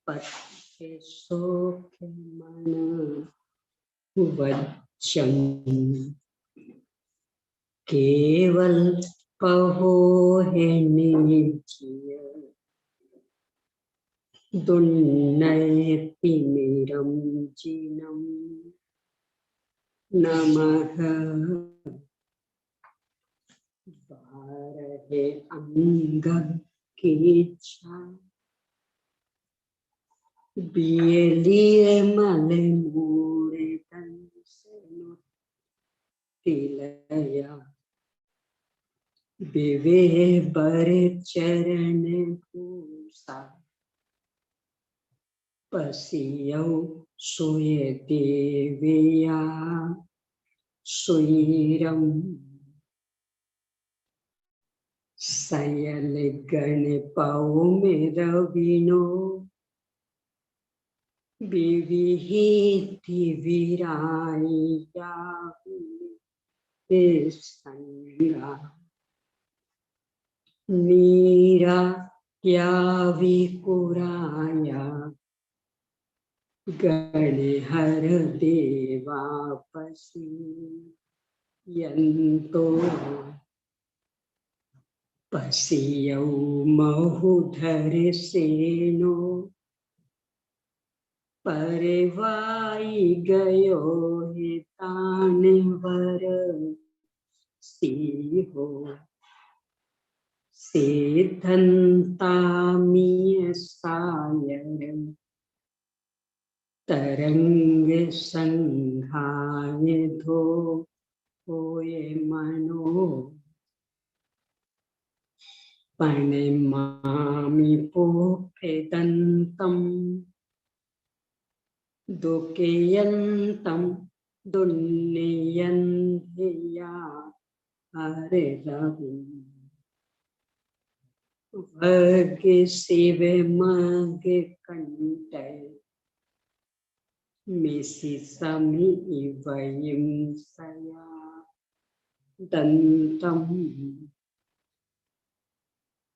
पठ्य शोक मन वचन केवल पहो है निचिय दुन्नयति मेरम जिनम नमः बारहे अंग की इच्छा बियलिए मले मूरे तन से तिलया विवे बर चरण पूसा पसियौ सोय देविया सुरम सयल गण पाओ में रविनो विविहिति विराया संगा नीरा क्या विकुराया गणहर देवापसी यंतो पसियौ महुधर सेनो परवाई गयो हितान वर सिहो सेधन्तामिय सायर तरंग संघाय धो होए मनो पणिमामि पोफेदन्तं दुःखयन्तं दुन्नयन्धिया हरिरविं वग शिव मग कंठे मिसि समी वयं सया दंतम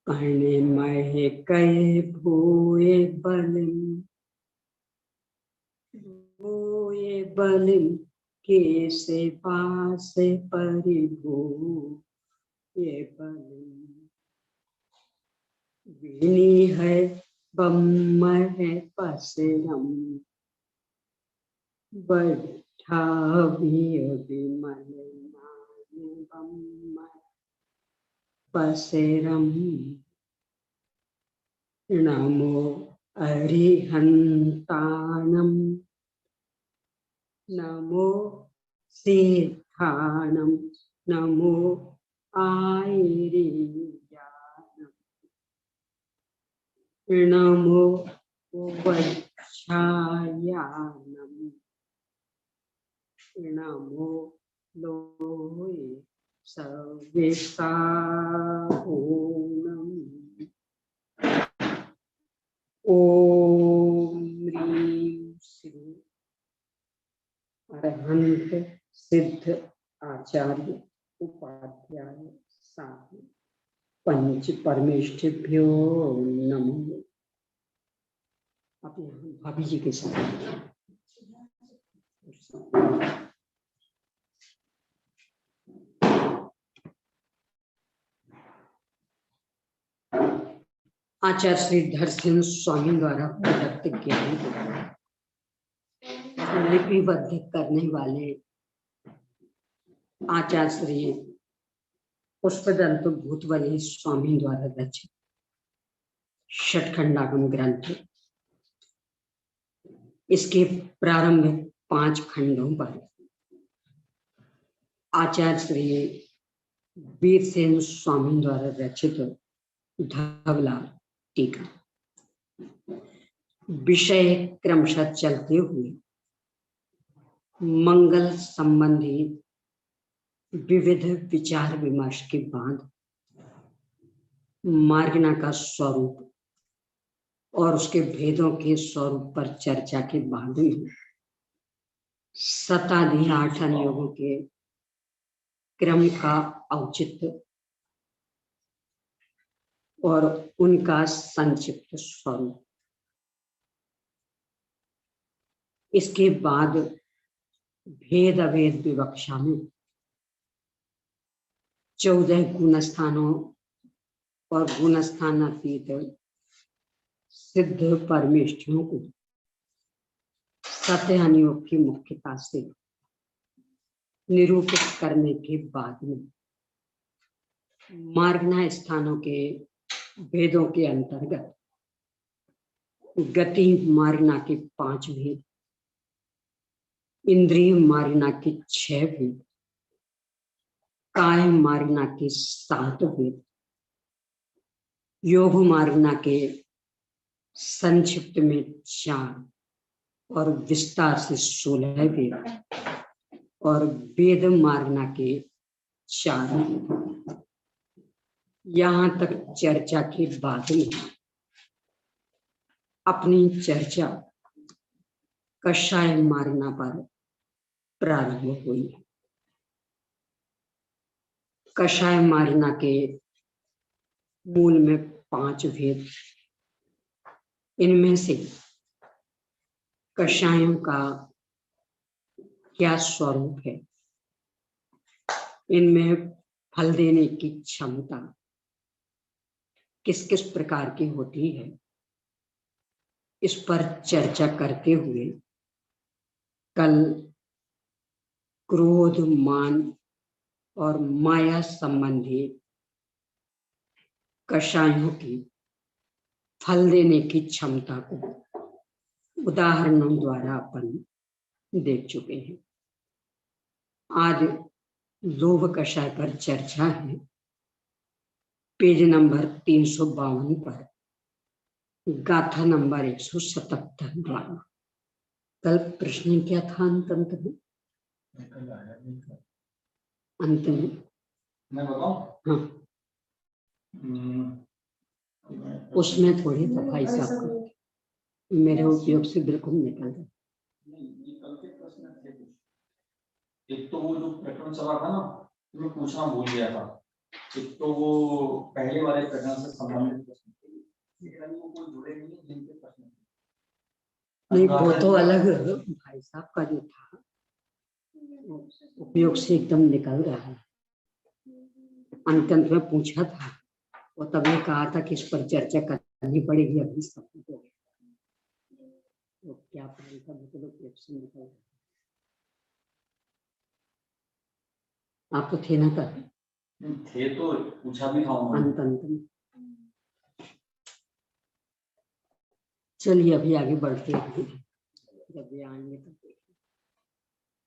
पणिमह कय भूये बलिम केसे पास परिभू ये बलिम विनी है बम्म है पसरम बढ़ा भी विमल बम्म पसरम नमो अरिहंतानम नमो सिद्धानम नमो आयरियानम नमो वक्षायानम नमो लोये सविताओम ओम ह्रीं श्री अरहंत सिद्ध आचार्य उपाध्याय साधु पंच परमेष्ठिभ्यो नमः। आप यहाँ भाभी जी के साथ आचार्य श्री धरसिंह स्वामी द्वारा प्रदत्त ज्ञान को लिपिबद्ध करने वाले आचार्य श्री पुष्पदंत भूतवली स्वामी द्वारा रचित षटखंडागम ग्रंथ, इसके प्रारंभ 5 खंडों पर आचार्य श्री वीरसेन स्वामी द्वारा रचित धवला टीका विषय क्रमशः चलते हुए मंगल संबंधी विविध विचार विमर्श के बाद मार्गना का स्वरूप और उसके भेदों के स्वरूप पर चर्चा के बाद में शताधि 8 योगों के क्रम का औचित्य और उनका संक्षिप्त स्वरूप इसके बाद भेद अभेद विवक्षा में 14 गुणस्थानों और गुणस्थानातीत सिद्ध परमेष्ठियों को सत्य अनुयोग की मुख्यता से निरूपित करने के बाद में मार्गना स्थानों के भेदों के अंतर्गत गति मार्गना के 5 भेद, इंद्रिय मार्गना के 6 भेद, काय मार्गना के 7 भेद, योग मार्गना के संक्षिप्त में 4 और विस्तार से 16 भेद और वेद मार्गना के 4 भेद। यहां तक चर्चा के बाद में अपनी चर्चा कषाय मार्गना पर प्रारंभ हुई। कषाय मार्गना के मूल में 5 भेद, इनमें से कषायों का क्या स्वरूप है, इनमें फल देने की क्षमता किस किस प्रकार की होती है, इस पर चर्चा करते हुए कल क्रोध, मान और माया संबंधी कषायों की फल देने की क्षमता को उदाहरणों द्वारा अपन देख चुके हैं। आज लोभ कषाय पर चर्चा है, पेज नंबर 352 पर गाथा नंबर 177 द्वारा। कल प्रश्न क्या था अंत में? अंत में मैं बताऊं? हाँ, उसमें थोड़ी था भाई साहब, मेरे उपयोग से बिल्कुल निकल गए। एक तो वो जो प्रकरण चला था ना, तो मैं पूछना भूल गया था। एक तो वो पहले वाले प्रकरण से संबंधित प्रश्न नहीं, वो तो अलग भाई साहब का जो था उपयोग से एकदम निकल रहा है। अंत में पूछा था, वो तभी कहा था कि इस पर चर्चा करनी पड़ेगी, अभी सब हो गया तो क्या पता उपयोग से निकल रहा है। आप तो थे ना कर थे तो पूछा भी था अंत में। चलिए अभी आगे बढ़ते हैं, जब ये आएंगे तो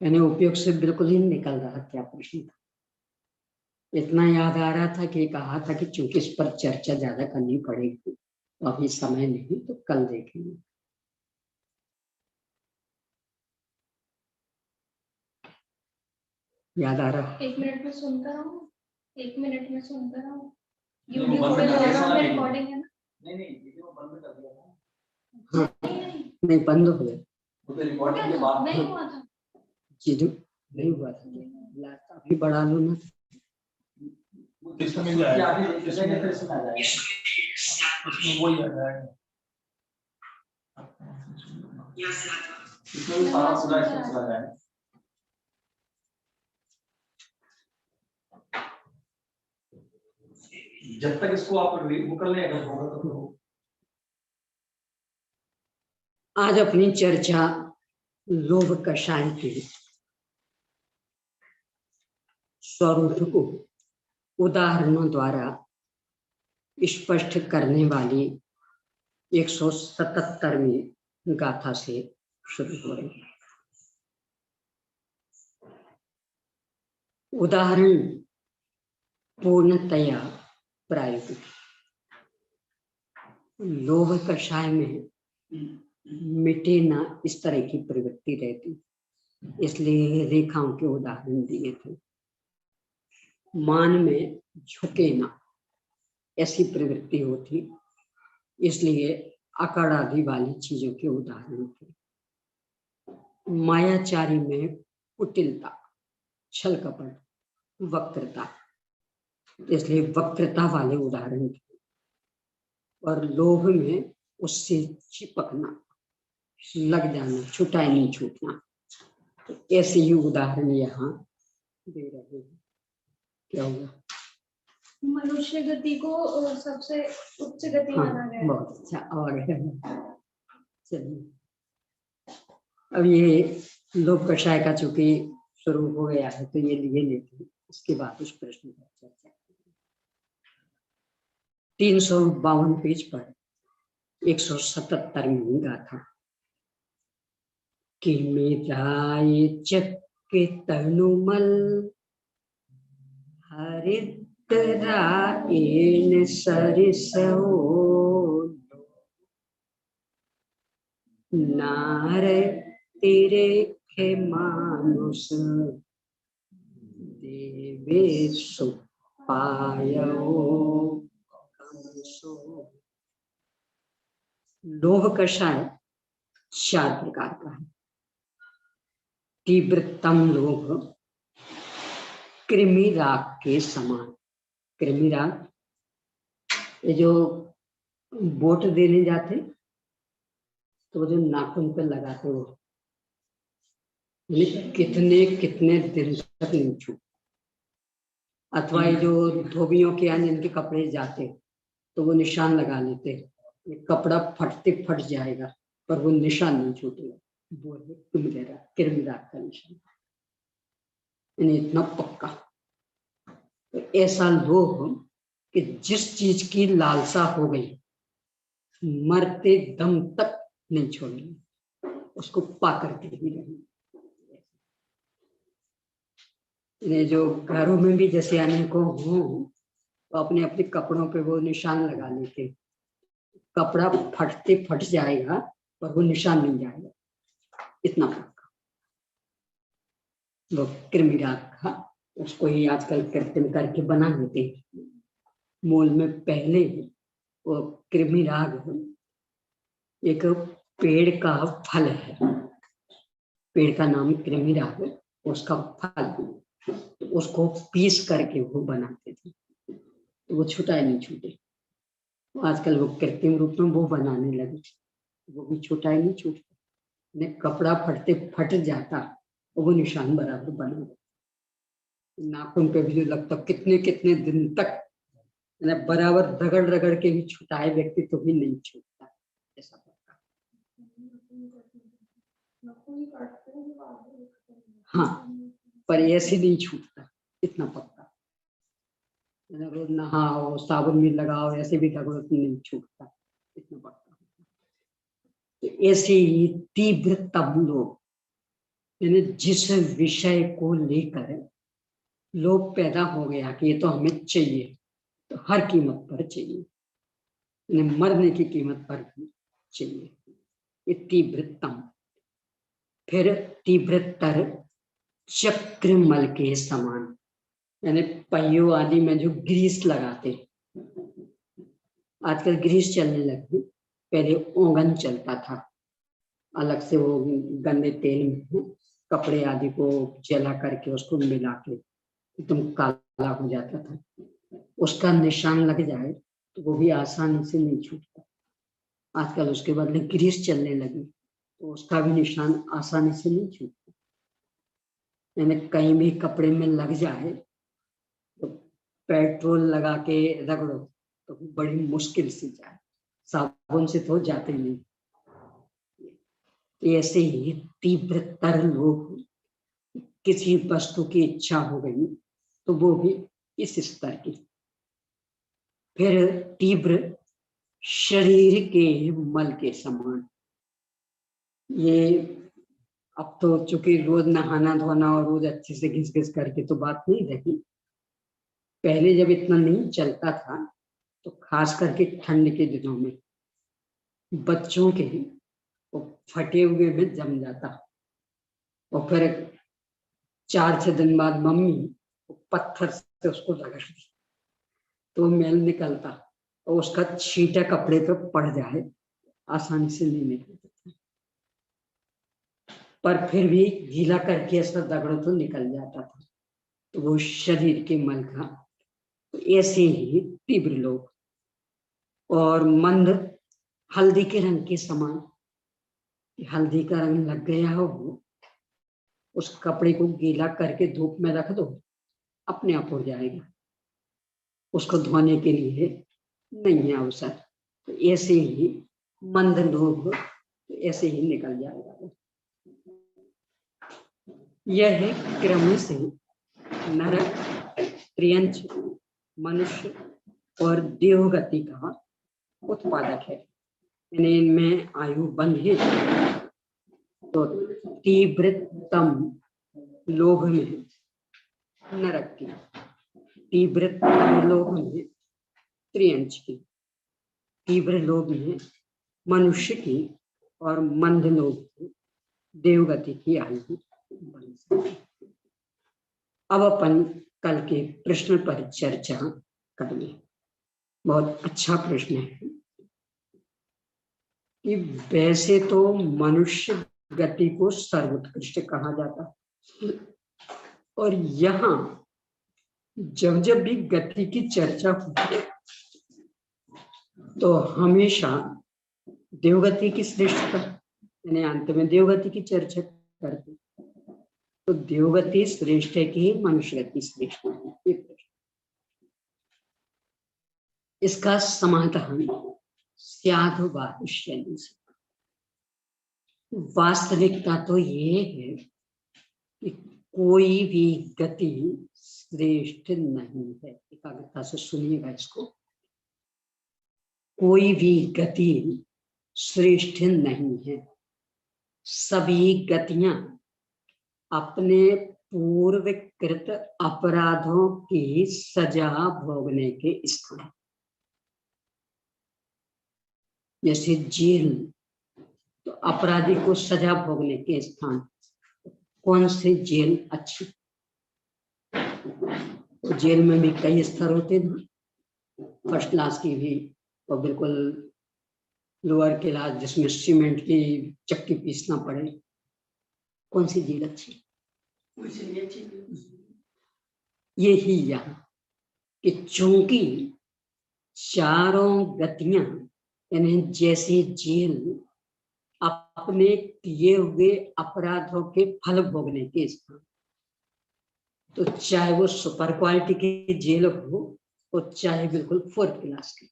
यानी उपयोग से बिल्कुल ही निकल रहा, क्या प्रश्न था। इतना याद आ रहा था कि कहा था कि चूंकि इस पर चर्चा ज्यादा करनी पड़ेगी तो अभी समय नहीं, तो कल देखेंगे। याद आ रहा? 1 मिनट में सुनता रहूं, 1 मिनट में सुनता रहूं। नहीं, यूट्यूब बंद पे कर दिया तो था। रिकॉर्डिंग है ना? नहीं वीडियो बंद कर दिया था। हाँ, नहीं बंद हो गया, वो तो रिकॉर्डिंग के बाद नहीं हुआ था। जी नहीं हुआ था, अभी बढ़ा लो ना। इसमें आगे इसमें फिर सुना जाएगा, इसमें वही आ जाएगा, इसमें सारा पूरा इसमें चला जाएगा। जब तक इसको आप वो कर लें, अगर होगा तो हो। आज अपनी चर्चा लोभ कषाय के स्वरूप को उदाहरणों द्वारा स्पष्ट करने वाली 177वीं गाथा से शुरू हो रही है। उदाहरण पूर्णतया प्रायोगिक। लोभ कषाय में मिटे ना इस तरह की प्रवृत्ति रहती, इसलिए रेखाओं के उदाहरण दिए थे। मान में झुके ना ऐसी प्रवृत्ति होती, इसलिए अकड़ आदि वाली चीजों के उदाहरण थे। मायाचारी में कुटिलता, छल कपट, वक्रता, इसलिए वक्रता वाले उदाहरण थे। और लोभ में उससे चिपकना, लग जाना, छुटाई नहीं छूटना। तो ऐसे ही उदाहरण यहाँ दे रहे हैं। क्या होगा? मनुष्य गति को सबसे उच्च गति माना गया है। बहुत अच्छा। और चलिए, अब ये लोक कषाय का चूंकि शुरू हो गया है तो ये लिए लेते हैं, इसके बाद उस प्रश्न पर चर्चा। 352 पेज पर 177 गाथा कि मिटाए चक्के तनुमल हरिद्राएन सरिसो नार तेरे खे मानुष देवे सुपायो कंसो। लोह कषाय 4 प्रकार का है। तीव्रतम लोह कृमि राग के समान। कृमि राग, ये जो वोट देने जाते तो वो जो नाखून पे लगाते हो, कितने कितने दिन तक नहीं छूट। अथवा ये जो धोबियों के यहाँ जिनके कपड़े जाते तो वो निशान लगा लेते, कपड़ा फटते फट जाएगा पर वो निशान नहीं छूटेगा। वो है कृमि राग का निशान, इतना पक्का। तो ऐसा लोभ कि जिस चीज की लालसा हो गई मरते दम तक नहीं छोड़ेंगे, उसको पा करके ही रहेंगे। जो घरों में भी जैसे अनेकों हो तो अपने अपने कपड़ों पे वो निशान लगा लेते, कपड़ा फटते फट जाएगा पर वो निशान नहीं जाएगा, इतना पक्का। वो कृमि राग का, उसको ही आजकल कृत्रिम करके बना देते हैं मोल में। पहले वो कृमि राग एक पेड़ का फल है, पेड़ का नाम कृमि राग, उसका फल, उसको पीस करके वो बनाते थे तो वो छुटाई नहीं छूटे। आजकल वो कृत्रिम रूप में वो बनाने लगे, वो भी छुटाई नहीं छूटता। कपड़ा फटते फट जाता और वो निशान बराबर बना। नाखून पे भी जो लगता कितने कितने दिन तक बराबर रगड़ रगड़ के भी छुटाए व्यक्ति तो भी नहीं छूटता, ऐसा पक्का। हाँ, पर ऐसे नहीं छूटता, इतना पक्का। रोज नहाओ, साबुन भी लगाओ, ऐसे भी रगड़ो तो नहीं छूटता, इतना पक्का। तो ऐसे ही तीव्र तब लोग, यानी जिस विषय को लेकर लोभ पैदा हो गया कि ये तो हमें चाहिए, तो हर कीमत पर चाहिए, मरने की कीमत पर भी चाहिए, ये तीव्रतम। फिर तीव्रतर चक्रमल के समान, यानी पहियों आदि में जो ग्रीस लगाते, आजकल ग्रीस चलने लगी, पहले ओंगन चलता था, अलग से वो गंदे तेल में कपड़े आदि को जला करके उसको मिला के एकदम काला हो जाता था। उसका निशान लग जाए तो वो भी आसानी से नहीं छूटता। आजकल उसके बदले ग्रीस चलने लगी तो उसका भी निशान आसानी से नहीं छूटता। यानी कहीं भी कपड़े में लग जाए तो पेट्रोल लगा के रगड़ो तो बड़ी मुश्किल से जाए, साबुन से तो जाते नहीं। ऐसे ही तीव्रतर लोग, किसी वस्तु की इच्छा हो गई तो वो भी इस स्तर की। फिर तीव्र शरीर के मल के समान, ये अब तो चूंकि रोज नहाना धोना और रोज अच्छे से घिस घिस करके तो बात नहीं रही, पहले जब इतना नहीं चलता था तो खास करके ठंड के दिनों में बच्चों के वो फटे हुए में जम जाता और फिर 4-6 दिन बाद मम्मी पत्थर से उसको रगड़ती तो मैल निकलता और उसका छींटा कपड़े पे पड़ जाए आसानी से नहीं निकलता, पर फिर भी गीला करके ऐसा रगड़ो तो निकल जाता था। तो वो शरीर के मल का। तो ऐसे ही तीव्र लोग और मंद हल्दी के रंग के समान, कि हल्दी का रंग लग गया हो, उस कपड़े को गीला करके धूप में रख दो, अपने आप हो जाएगा, उसको धोने के लिए नहीं है अवसर। तो ऐसे ही मंद लोभ ऐसे ही निकल जाएगा। यह है क्रम से नरक, त्रियंच, मनुष्य और देवगति का उत्पादक है। इनमें आयु बंध है तो तीव्रतम लोभ में नरक की, तीव्रतम लोभ में त्रियंच की, तीव्र लोभ में मनुष्य की और मंद लोभ में देवगति की आयु बन सकती। अब अपन कल के प्रश्न पर चर्चा करेंगे। बहुत अच्छा प्रश्न है कि वैसे तो मनुष्य गति को सर्वोत्कृष्ट कहा जाता है, और यहाँ जब जब भी गति की चर्चा होती है तो हमेशा देवगति की श्रेष्ठता, यानी अंत में देवगति की चर्चा करते, तो देवगति श्रेष्ठ है कि मनुष्य गति श्रेष्ठ है। इसका समाधान साधुवाद। वास्तविकता तो ये है कि कोई भी गति श्रेष्ठ नहीं है। एकाग्रता से सुनिएगा इसको। कोई भी गति श्रेष्ठ नहीं है। सभी गतियां अपने पूर्वकृत अपराधों की सजा भोगने के स्थान, जैसे जेल तो अपराधी को सजा भोगने के स्थान। कौन सी जेल अच्छी? तो जेल में भी कई स्तर होते हैं, फर्स्ट क्लास की भी और बिल्कुल लोअर क्लास जिसमें सीमेंट की चक्की पीसना पड़े। कौन सी जेल अच्छी? यही यहाँ कि चूंकि चारों गतियां यानी जैसे जेल अपने किए हुए अपराधों के फल भोगने के स्थान, तो चाहे वो सुपर क्वालिटी की जेल हो और चाहे बिल्कुल फोर्थ क्लास की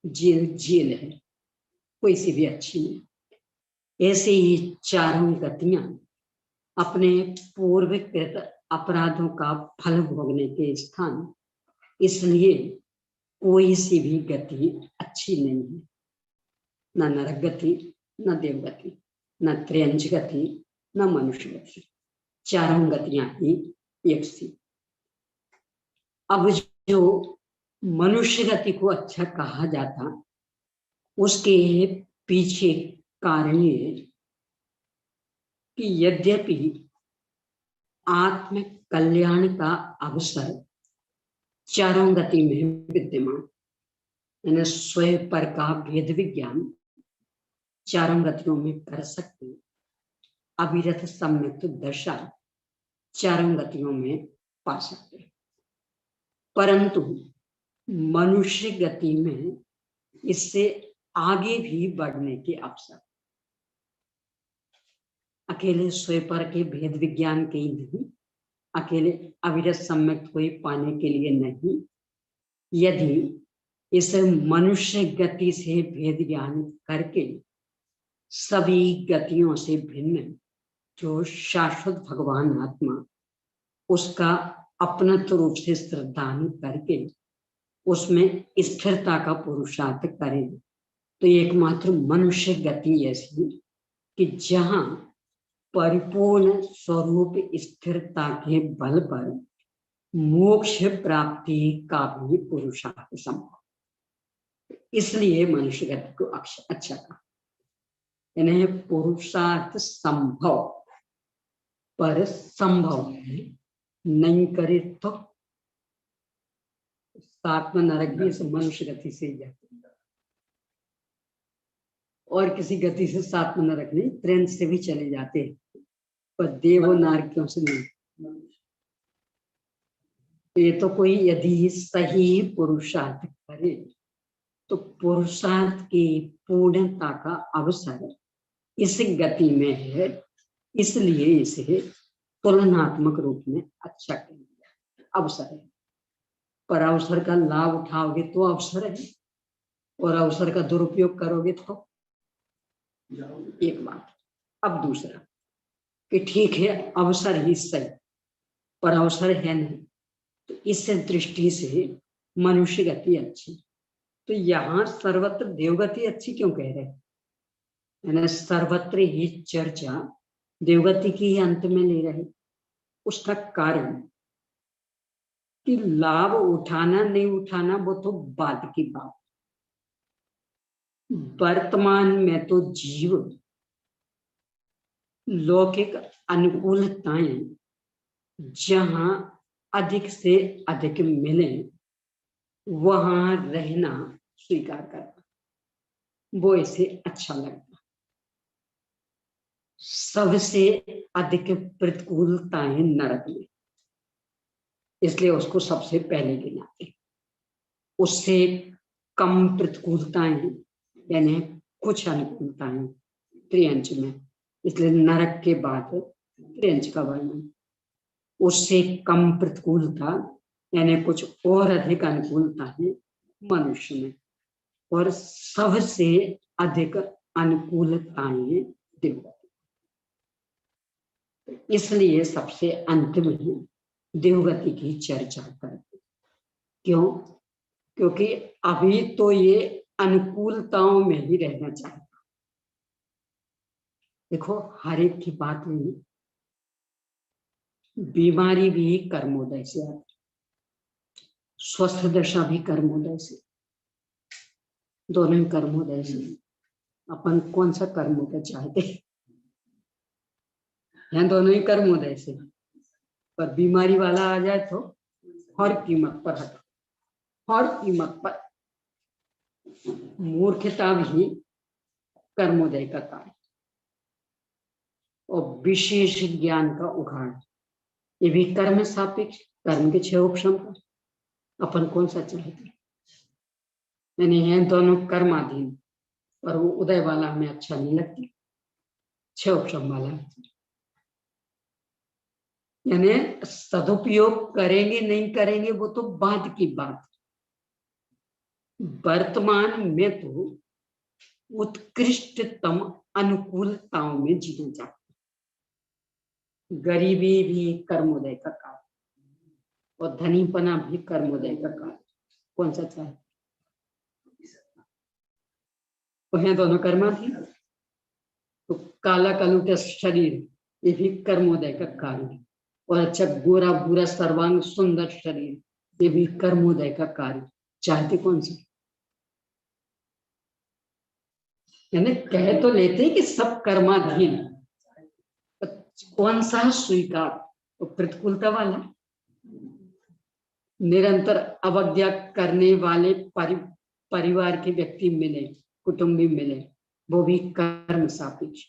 जेल, जेल है, कोई सी भी अच्छी नहीं। ऐसे ही चारों गतियां अपने पूर्वकृत अपराधों का फल भोगने के स्थान, इसलिए कोई सी भी गति अच्छी नहीं है। न नरक गति, न देवगति, न त्रियंच गति, न मनुष्य गति। चारों गतियां ही एक सी। अब जो मनुष्य गति को अच्छा कहा जाता, उसके पीछे कारण ये कि यद्यपि आत्म कल्याण का अवसर चारों गति में विद्यमान, यानी स्वयं पर का भेद विज्ञान चारों गतियों में कर सकते, अविरत सम्यक्त दशा चारों गतियों में पा सकते, परंतु मनुष्य गति में इससे आगे भी बढ़ने के अवसर अकेले स्वयं पर के भेद विज्ञान के ही नहीं, अकेले अविरत सम्यक्त को ही पाने के लिए नहीं, यदि इस मनुष्य गति से भेद ज्ञान करके सभी गतियों से भिन्न जो शाश्वत भगवान आत्मा, उसका अपनत्व रूप से श्रद्धान करके उसमें स्थिरता का पुरुषार्थ करें, तो एकमात्र मनुष्य गति ऐसी कि जहां परिपूर्ण स्वरूप स्थिरता के बल पर मोक्ष प्राप्ति का भी पुरुषार्थ संभव। इसलिए मनुष्य गति को अच्छा कहा। इन्हें पुरुषार्थ संभव, पर संभव नहीं करे तो सात्व नरक भी इस मनुष्य गति से ही जाते, और किसी गति से सात्व नरक नहीं, ट्रेन से भी चले जाते, पर देव नारकियों से नहीं। ये तो कोई यदि सही पुरुषार्थ करे तो पुरुषार्थ की पूर्णता का अवसर इस गति में है, इसलिए इसे तुलनात्मक रूप में अच्छा कह दिया, अवसर है। पर अवसर का लाभ उठाओगे तो अवसर है, और अवसर का दुरुपयोग करोगे तो एक बात। अब दूसरा कि ठीक है अवसर ही सही, पर अवसर है नहीं, तो इस दृष्टि से मनुष्य गति अच्छी। तो यहाँ सर्वत्र देवगति अच्छी क्यों कह रहे हैं? यानी सर्वत्र ही चर्चा देवगति की ही अंत में ले रहे। उसका कारण कि लाभ उठाना नहीं उठाना वो तो बाद की बात। वर्तमान में तो जीव लौकिक अनुकूलताएं जहां अधिक से अधिक मिले वहां रहना स्वीकार करता, वो इसे अच्छा लगता। सबसे अधिक प्रतिकूलताएं नरक में, इसलिए उसको सबसे पहले गिनाते। उससे कम प्रतिकूलताएं यानी कुछ अनुकूलताएं त्रियंच में, इसलिए नरक के बाद त्रियंच का वर्णन। उससे कम प्रतिकूलता यानी कुछ और अधिक अनुकूलता है मनुष्य में, और सबसे अधिक अनुकूलताएं देवगति। इसलिए सबसे अंत में देवगति की चर्चा करते। क्यों? क्योंकि अभी तो ये अनुकूलताओं में ही रहना चाहता। देखो हर एक की बात नहीं, बीमारी भी कर्मोदय से आती, स्वस्थ दशा भी कर्मोदय से, दोनों ही कर्मोदय से। अपन कौन सा कर्मोदय चाहते हैं? दोनों ही कर्मोदय से, पर बीमारी वाला आ जाए तो हर कीमत पर हटा, हर कीमत पर। मूर्खता भी कर्मोदय का कार्य, और विशेष ज्ञान का उघाड़ ये भी कर्म सापेक्ष, कर्म के छह उपशम का। अपन कौन सा चाहते? यानी है दोनों कर्माधीन, पर वो उदय वाला हमें अच्छा नहीं लगता, छह उपशम वाला। यानी सदुपयोग करेंगे नहीं करेंगे वो तो बाद की बात। वर्तमान में तो उत्कृष्टतम अनुकूलताओं में जीना चाहते। गरीबी भी कर्मोदय का कार्य, और धनीपना भी कर्मोदय का कार्य। कौन सा चाहे? तो है दोनों कर्माधीन। तो काला कलुटा शरीर ये भी कर्मोदय का कार्य है, और अच्छा गोरा बुरा सर्वांग सुंदर शरीर ये भी कर्मोदय का कार्य। चाहते कौन सा? यानी कह तो लेते कि सब कर्माधीन, कौन सा स्वीकार? तो प्रतिकूलता वाला, निरंतर अवज्ञा करने वाले परिवार के व्यक्ति मिले, कुटुंबी मिले, वो भी कर्म सापेक्ष।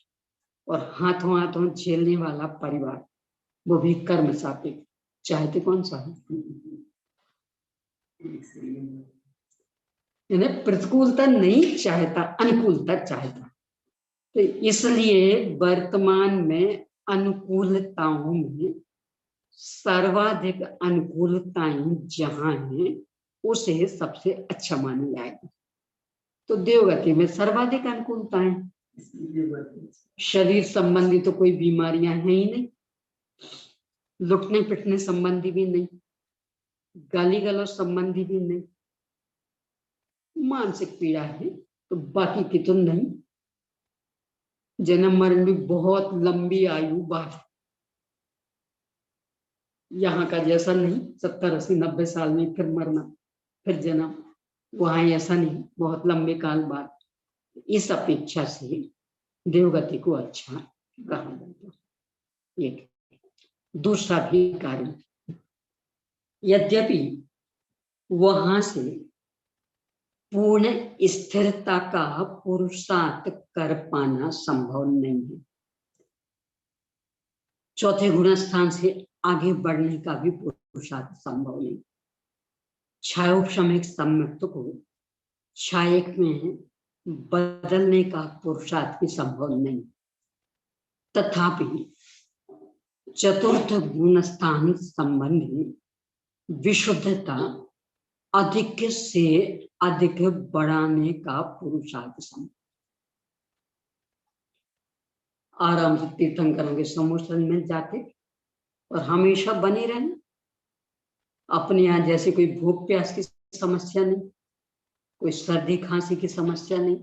और हाथों हाथों झेलने वाला परिवार वो भी कर्म सापेक्ष। चाहते कौन सा है? यानी प्रतिकूलता नहीं चाहता, अनुकूलता चाहता। तो इसलिए वर्तमान में अनुकूलताओं में सर्वाधिक अनुकूलताएं जहां हैं उसे सबसे अच्छा माना जाएगा। तो देवगति में सर्वाधिक अनुकूलताएं, शरीर संबंधी तो कोई बीमारियां हैं ही नहीं, लुटने पिटने संबंधी भी नहीं, गाली गलौज संबंधी भी नहीं, मानसिक पीड़ा है तो बाकी की तो नहीं। जन्म मरण भी बहुत लंबी आयु बाद, यहाँ का जैसा नहीं 70 80 90 साल में फिर मरना फिर जन्म, वहां ऐसा नहीं, बहुत लंबे काल बाद। इस अपेक्षा से देवगति को अच्छा कहा जाता है। एक दूसरा भी कारण, यद्यपि वहां से पूर्ण स्थिरता का पुरुषार्थ कर पाना संभव नहीं है, चौथे गुण स्थान से आगे बढ़ने का भी पुरुषार्थ संभव नहीं। छायोपशमिक सम्यक्त को छायक में बदलने का पुरुषार्थ भी संभव नहीं। तथापि चतुर्थ गुण स्थान संबंधी विशुद्धता अधिक से अधिक बढ़ाने का पुरुषार्थ संभव। आराम से तीर्थंकरों के समूह में जाके और हमेशा बने रहना। अपने यहाँ जैसे कोई भूख प्यास की समस्या नहीं, कोई सर्दी खांसी की समस्या नहीं,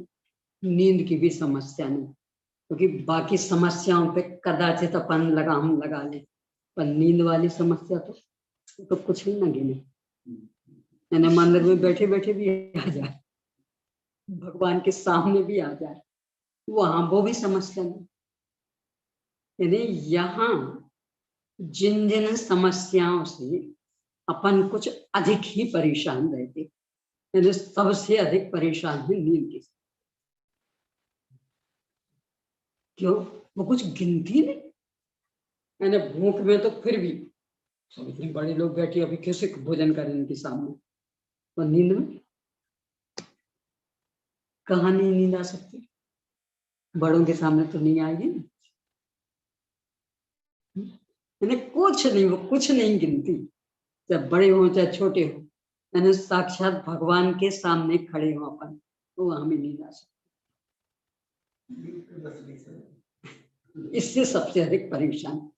नींद की भी समस्या नहीं, क्योंकि बाकी समस्याओं पे कदाचित अपन लगाम लगा ले, पर नींद वाली समस्या तो कुछ ही न गिने। यानी मंदिर में बैठे बैठे भी आ जाए, भगवान के सामने भी आ जाए, वहां वो भी समस्या नहीं। यानी यहाँ जिन जिन समस्याओं से अपन कुछ अधिक ही परेशान रहते, यानी सबसे अधिक परेशान है नींद की। क्यों? वो कुछ गिनती नहीं। यानी भूख में तो फिर भी सब इतने बड़े लोग बैठे, अभी कैसे भोजन करें इनके सामने, और नींद में कहाँ नहीं नींद आ सकती? बड़ों के सामने तो नहीं आएगी। यानी कुछ नहीं, वो कुछ नहीं गिनती, चाहे बड़े हो चाहे छोटे हो। यानी साक्षात भगवान के सामने खड़े हो अपन, तो हमें नींद आ सकती। इससे सबसे अधिक परेशान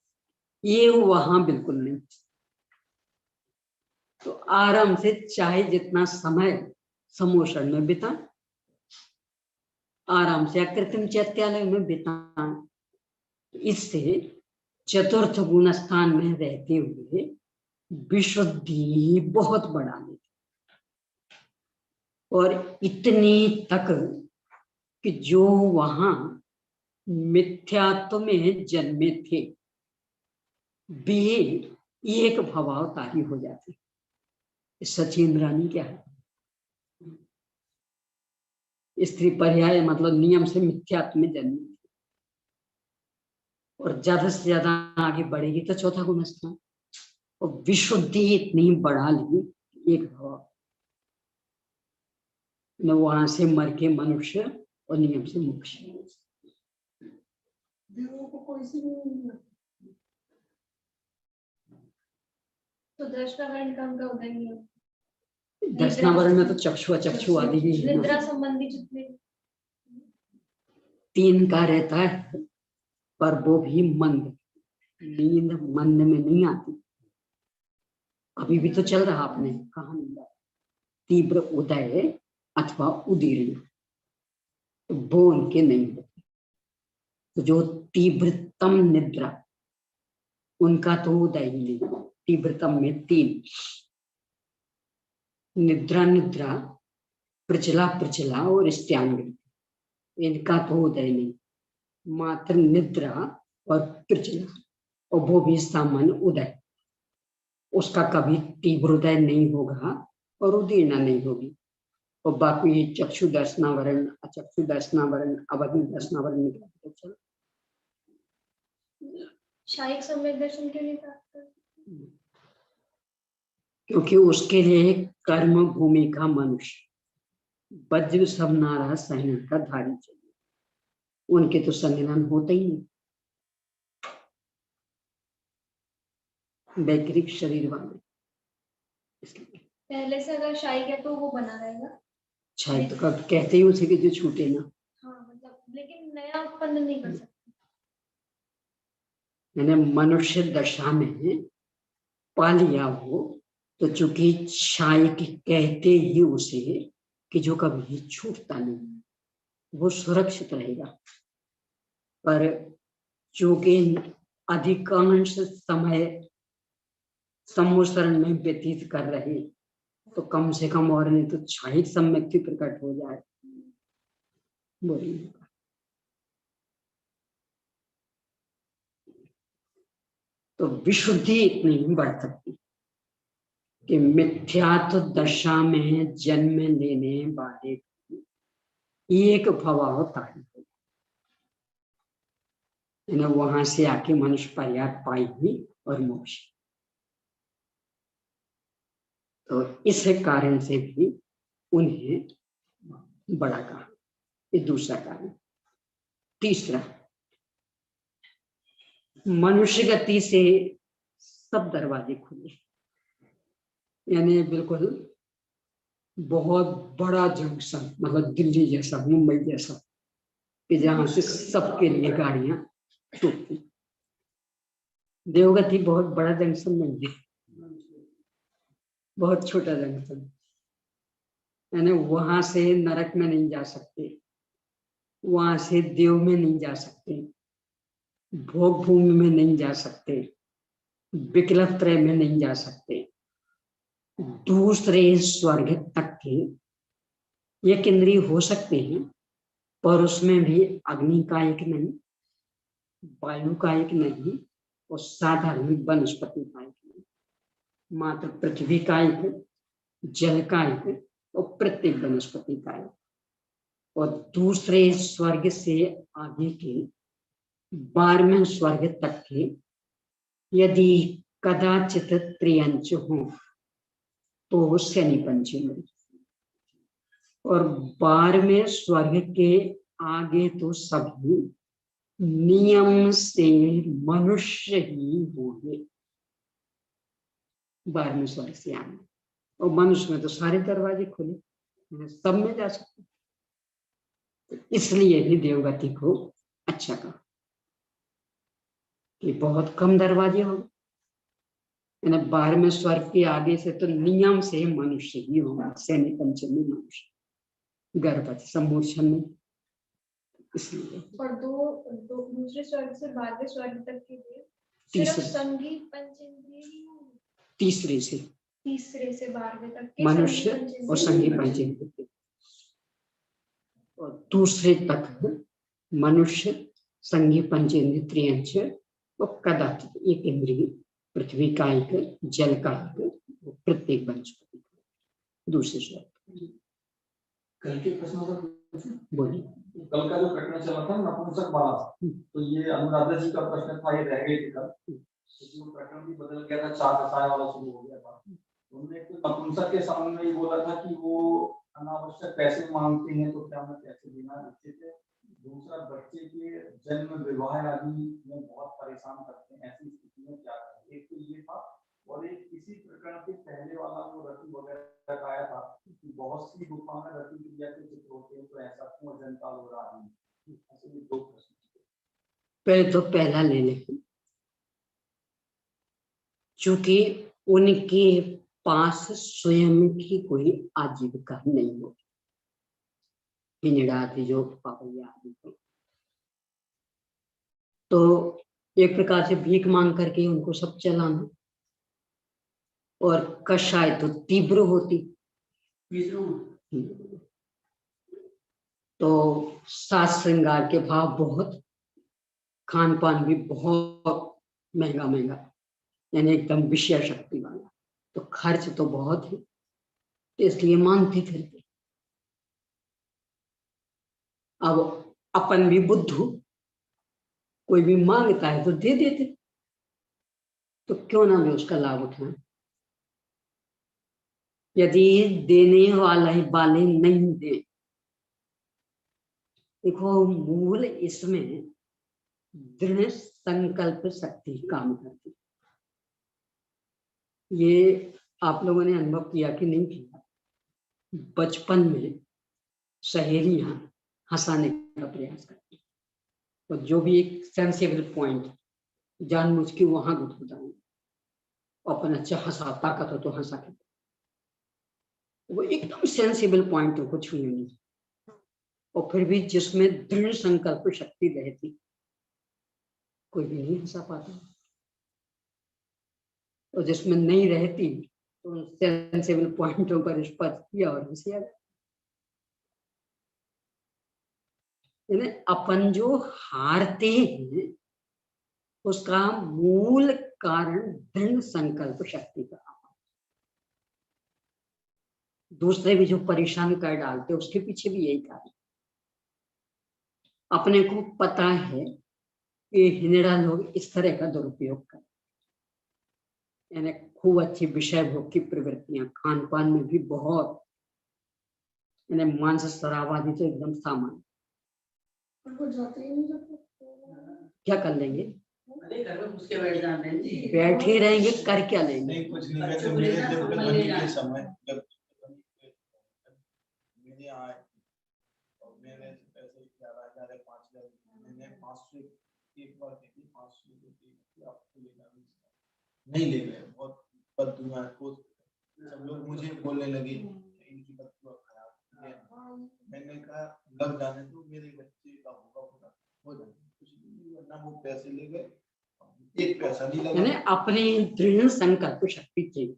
ये वहां बिल्कुल नहीं। तो आराम से चाहे जितना समय समोषण में बिता, आराम से अकृत्रिम चैत्यालय में बिता, इससे चतुर्थ गुण स्थान में रहते हुए विशुद्धि बहुत बढ़ा लेती, और इतनी तक कि जो वहां मिथ्यात्व में जन्मे थे वे एक भवावतारी हो जाते। सचेंद्रानी क्या है? स्त्री पर्याय मतलब नियम से मिथ्यात्व में जन्मी, और ज्यादा से ज्यादा आगे बढ़ेगी तो चौथा गुण स्थान, और विशुद्धि इतनी बढ़ा ली एक भाव न, वहां से मर के मनुष्य और नियम से मोक्ष। तो दर्शनावरण का उनका उदय नहीं होता। दर्शनावरण में तो चक्षु आदि भी है। निद्रा संबंधी जितने 3 का रहता है, पर वो भी मंद, नींद मंद में नहीं आती। अभी भी तो चल रहा आपने कहा, नींद तीव्र उदय अथवा उदीर्ण, तो वो उनके नहीं होते। तो जो तीव्रतम निद्रा, उनका तो उदय ही नहीं। तीव्रतम में 3 निद्रा, प्रचला और स्त्यांग, इनका तो उदय नहीं। मात्र निद्रा और प्रचला, और वो भी सामान्य उदय, उसका कभी तीव्र उदय नहीं होगा और उदीर्णा नहीं होगी। और बाकी चक्षु दर्शनावरण, अचक्षु दर्शनावरण, अवधि दर्शनावरण निकला चलो। शायिक सम्यक दर्शन के लिए प्राप्त, क्योंकि उसके लिए कर्म भूमि का मनुष्य, वज्र सब नारा सहन का धारी चाहिए, उनके तो संज्ञान होता ही नहीं। वैकृत शरीर वाले, पहले से अगर शायिक है तो वो बना रहेगा। शायद तो कब कहते ही उसे कि जो छूटे ना। हाँ, मतलब लेकिन नया उत्पन्न नहीं कर सकते। मैंने मनुष्य दशा में पा लिया हो तो चूंकि शायिक कहते ही उसे कि जो कभी छूटता नहीं, वो सुरक्षित रहेगा। पर चूंकि अधिकांश समय समोसरण में व्यतीत कर रहे, तो कम से कम और नहीं तो शायिक सम्यक्ति प्रकट हो जाए, बोलिए। तो विशुद्धि इतनी ही बढ़ सकती कि मिथ्यात्व दशा में जन्म लेने वाले एक भवावतारी हो, वहां से आके मनुष्य पर्याप्त पाएगी और मोक्ष। तो इस कारण से भी उन्हें बड़ा कहा। ये दूसरा कारण। तीसरा, मनुष्य गति से सब दरवाजे खुले, यानी बिल्कुल बहुत बड़ा जंक्शन, मतलब दिल्ली जैसा, मुंबई जैसा, कि जहां से सबके लिए गाड़ियां छूटती। देवगति बहुत बड़ा जंक्शन नहीं है, बहुत छोटा जंक्शन, यानी वहां से नरक में नहीं जा सकते, वहां से देव में नहीं जा सकते, भोग भूमि में नहीं जा सकते, विकल्प त्रय में नहीं जा सकते, दूसरे स्वर्ग तक के ये केंद्रीय हो सकते हैं, पर उसमें भी अग्नि का एक नहीं, वायु का एक नहीं, और साधारण वनस्पति का एक नहीं, मात्र पृथ्वी का एक, जल का एक, और प्रत्येक वनस्पति का एक। और दूसरे स्वर्ग से आगे के 12वें स्वर्ग तक के यदि कदाचित त्रियंच हो तो शनि पंचमी, और 12वें स्वर्ग के आगे तो सभी नियम से मनुष्य ही होंगे। 12वें स्वर्ग से आगे, और मनुष्य में तो सारे दरवाजे खुले, सब में जा सकते, इसलिए भी देवगति को अच्छा कहा कि बहुत कम दरवाजे हो, 12वें स्वर्ग के आगे से तो नियम से मनुष्य ही होगा, शनि पंचमी मनुष्य, गर्भवती सम्मोचन में, इसलिए। और दूसरे स्वर्ग से 12वें स्वर्ग तक के लिए सिर्फ तीसरे संगीत पंचेंद्रिय ही होंगे। तीसरे से 12वें तक के मनुष्य और संगीत पंचेंद्रिय, और दूसरे तक मनुष्य, संघी पंचेंद्रिय, त्रियंच, और कदाचित एक इंद्रिय, पृथ्वी का एक, जल का एक, प्रत्येक वनस्पति का, दूसरे स्वर्ग। कल के प्रश्नों का बोलिए। कल का जो प्रश्न चला था नपुंसक वाला, तो ये अनुराधा जी का प्रश्न था, ये रह गए थे कल, क्योंकि वो प्रश्न भी बदल गया था, 4 दशाएं वाला शुरू हो गया था। उन्होंने नपुंसक के सामने ये बोला था कि वो अनावश्यक पैसे मांगते हैं, तो क्या हमें पैसे देना उचित है। दूसरा, बच्चे के जन्म, विवाह आदि में बहुत परेशान करते हैं, ऐसी स्थिति में क्या करें। एक तो ये था, और एक इसी प्रकरण के पहले वाला वो रति वगैरह का आया था कि बहुत सी गुफा में रति क्रिया के चित्र होते हैं, तो ऐसा क्यों जनता हो रहा है। ऐसे 2 प्रश्न। पहले तो पहला ले लें, चूंकि उनके पास स्वयं की कोई आजीविका नहीं होती, जो पापैया आदि, तो एक प्रकार से भीख मांग करके उनको सब चलाना, और कषाय तो तीव्र होती, तो साज श्रृंगार के भाव बहुत, खान पान भी बहुत महंगा महंगा, यानी एकदम विषय शक्ति वाला, तो खर्च तो बहुत है, तो इसलिए मांगते फिरते। अब अपन भी बुद्धू, कोई भी मांगता है तो दे देते, तो क्यों ना भी उसका लाभ उठाएं। यदि देने वाले नहीं दे, देखो मूल इसमें दृढ़ संकल्प शक्ति काम करती। ये आप लोगों ने अनुभव किया कि नहीं किया, बचपन में सहेलियां हंसाने का प्रयास करती, और जो भी एक सेंसिबल पॉइंट जानबूझ के वहां गुदगुदाऊं, अपन अच्छा हंसा, ताकत हो तो हंसा के, वो एकदम सेंसिबल पॉइंट को छूने नहीं, और फिर भी जिसमें दृढ़ संकल्प शक्ति रहती, कोई भी नहीं हंसा पाता, और जिसमें नहीं रहती तो सेंसिबल पॉइंटों पर स्पर्श किया और हंसिया। अपन जो हारते हैं उसका मूल कारण दृढ़ संकल्प शक्ति का अभाव। दूसरे भी जो परेशान कर डालते उसके पीछे भी यही कारण। अपने को पता है कि हिजड़ा लोग इस तरह का दुरुपयोग करते, यानी खूब अच्छी विषय भोग की प्रवृत्तियां, खान पान में भी बहुत, यानी मांस शराब आदि तो एकदम सामान्य। क्या कर लेंगे, घर में घुस के बैठ जाते हैं जी। बैठे रहेंगे, कर क्या लेंगे? नहीं कुछ नहीं कहते। मेरे जब बनी के समय जब मेरे आए और मैंने पैसे 11,000 5,000 मैंने 500 एक बार देखी 500 रुपये आपको लेना नहीं ले गए। बहुत बददुआ को सब लोग मुझे बोलने लगे इनकी बददुआ खराब है। मैंने कहा लग जाने तो मेरे बच्चे का होगा हो जाए कुछ नहीं, वरना वो पैसे ले गए एक पैसा नहीं लगा। मैंने अपने दृढ़ संकल्प शक्ति चाहिए।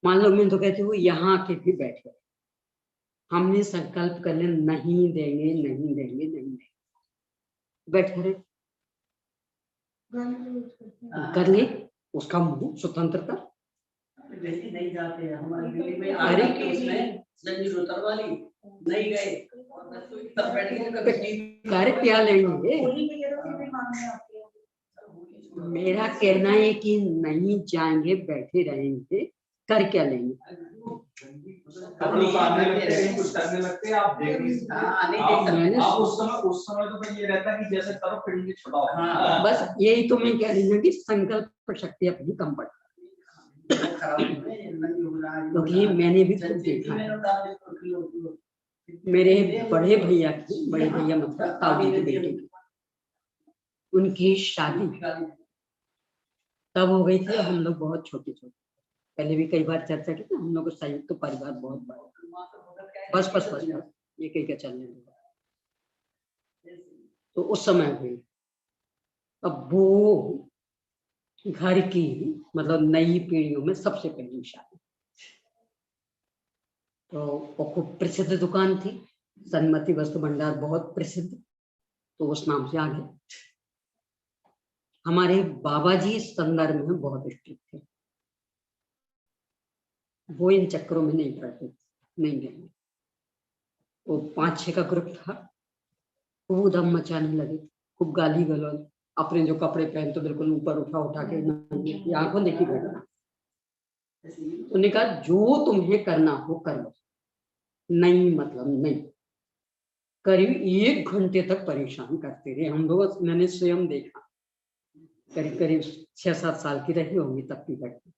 मान लो मैं तो कहती हूँ यहाँ आके भी बैठ गए, हमने संकल्प कर लिया नहीं देंगे नहीं देंगे नहीं देंगे, बैठ रहे कर ले, उसका मुंह स्वतंत्रता। जैसे नहीं जाते हैं हमारे दिल्ली में अरे आगे के उसमें जंजीर उतर वाली नहीं गए और बस तो इतना बैठ गए कभी कर क्या लेंगे? मेरा कहना है कि नहीं जाएंगे, बैठे रहेंगे, कर क्या लेंगे? आप लोग आने लगते हैं, कुछ करने लगते हैं, आप देख नहीं सकते। आप उस समय तो फिर ये रहता है कि जैसे करो फिर ये छुड़ाओ। हाँ। बस यही तो मैं कह रही हूँ कि संकल्प शक्ति अपनी कम पड़, क्योंकि मैंने भी खुद देखा है। मेरे बड़े भैया मतलब ताऊ की बेटी, उनकी शादी तब हो गई थी, हम लोग बहुत छोटे छोटे, पहले भी कई बार चर्चा की, हम लोग संयुक्त तो परिवार बहुत बड़ा, बस बस बस बस ये कहीं का चलने दो। तो उस समय हुई, अब वो घर की मतलब नई पीढ़ियों में सबसे पहली शादी, तो वो खूब प्रसिद्ध दुकान थी, सन्मति वस्त्र भंडार बहुत प्रसिद्ध, तो उस नाम से आगे। हमारे बाबा जी इस संदर्भ में बहुत स्ट्रिक्ट थे, वो इन चक्करों में नहीं पड़ते, नहीं देंगे। वो 5-6 का ग्रुप था, खूब उधम मचाने लगे, खूब गाली गलौज, अपने जो कपड़े पहन तो बिल्कुल ऊपर उठा के आंखों देखी बैठना। उन्होंने कहा जो तुम्हें करना हो कर लो, नहीं मतलब नहीं। करीब 1 घंटे तक परेशान करते रहे हम लोग, मैंने स्वयं देखा, करीब 6-7 साल की रही होंगी तब की घटना।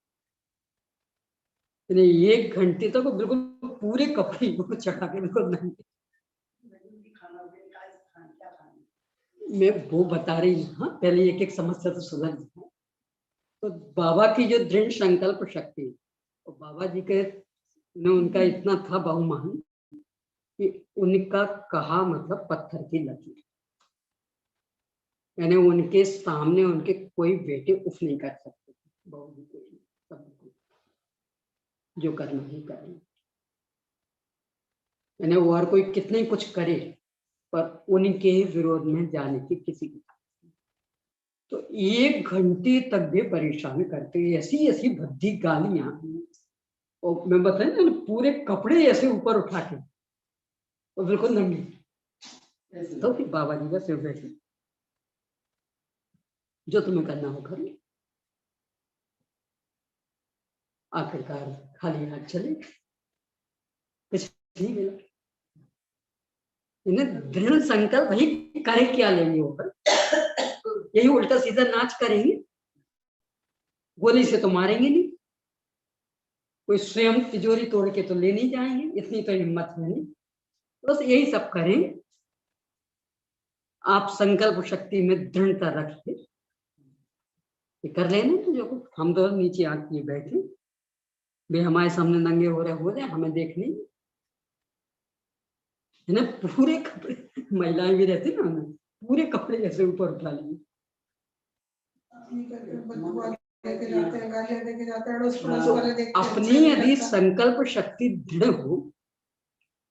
1 घंटे तक बिल्कुल पूरे कपड़े को चढ़ा के बिल्कुल नहीं। मैं वो बता रही हूँ, पहले एक समस्या तो सुलझ जाए। तो बाबा की जो दृढ़ संकल्प शक्ति, तो बाबा जी के ने उनका इतना था बहुमान कि उनका कहा मतलब पत्थर की लकीर, यानी उनके सामने उनके कोई बेटे उफ नहीं कर सकते, बहू जी कोई सब जो करना ही करें, यानी वो और कोई कितने कुछ करे पर उनके विरोध में जाने की किसी की। तो 1 घंटे तक भी परेशान करते, ऐसी ऐसी भद्दी गालियां, और मैं बताऊं ना पूरे कपड़े ऐसे ऊपर उठा के, और बिल्कुल नंगे। तो फिर बाबा जी का सिर बैठे, जो तुम्हें करना हो कर लो। आखिरकार खाली हाथ चले, कुछ नहीं मिला। इन्हें दृढ़ संकल्प भाई करे क्या लेंगे ऊपर, यही उल्टा सीधा नाच करेंगे, गोली से तो मारेंगे नहीं, कोई स्वयं तिजोरी तोड़ के तो ले नहीं जाएंगे, इतनी तो हिम्मत है नहीं। बस यही सब करें, आप संकल्प शक्ति में दृढ़ता रखिए, कर लेना। तो जो हम तो नीचे आके बैठे, वे हमारे सामने नंगे हो रहे हमें देख नहीं है ना, पूरे कपड़े, महिलाएं भी रहती ना, पूरे कपड़े ऐसे ऊपर उठा लिए, अपनी यदि संकल्प शक्ति दृढ़ हो,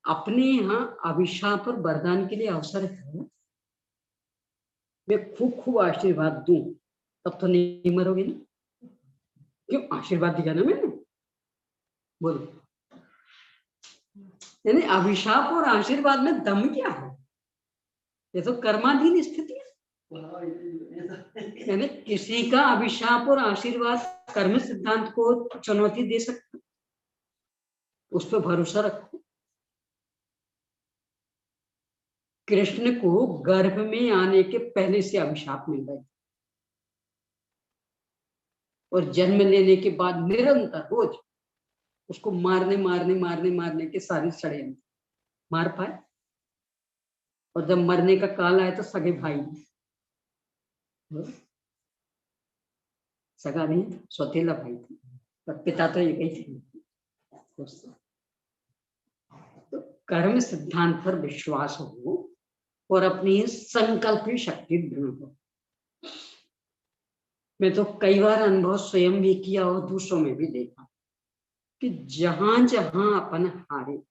अपने यहाँ अभिशाप और वरदान के लिए अवसर है, मैं खूब आशीर्वाद दूं, तब तो नहीं मरोगे ना, क्यों? आशीर्वाद दिया ना मैंने, बोलो। यानी अभिशाप और आशीर्वाद में दम क्या है? ये तो कर्माधीन स्थिति है। यानी किसी का अभिशाप और आशीर्वाद कर्म सिद्धांत को चुनौती दे सकता, उस पर भरोसा रखो। कृष्ण को गर्भ में आने के पहले से अभिशाप मिल गए, और जन्म लेने के बाद निरंतर रोज उसको मारने मारने मारने मारने के सारे षड्यंत्र मार पाए, और जब मरने का काल आया तो सगे भाई, सगा नहीं सौतेला भाई थे, पर पिता तो एक ही थे। तो कर्म सिद्धांत पर विश्वास हो और अपनी संकल्प शक्ति दृढ़ हो। मैं तो कई बार अनुभव स्वयं भी किया और दूसरों में भी देखा कि जहां जहां अपन हारे,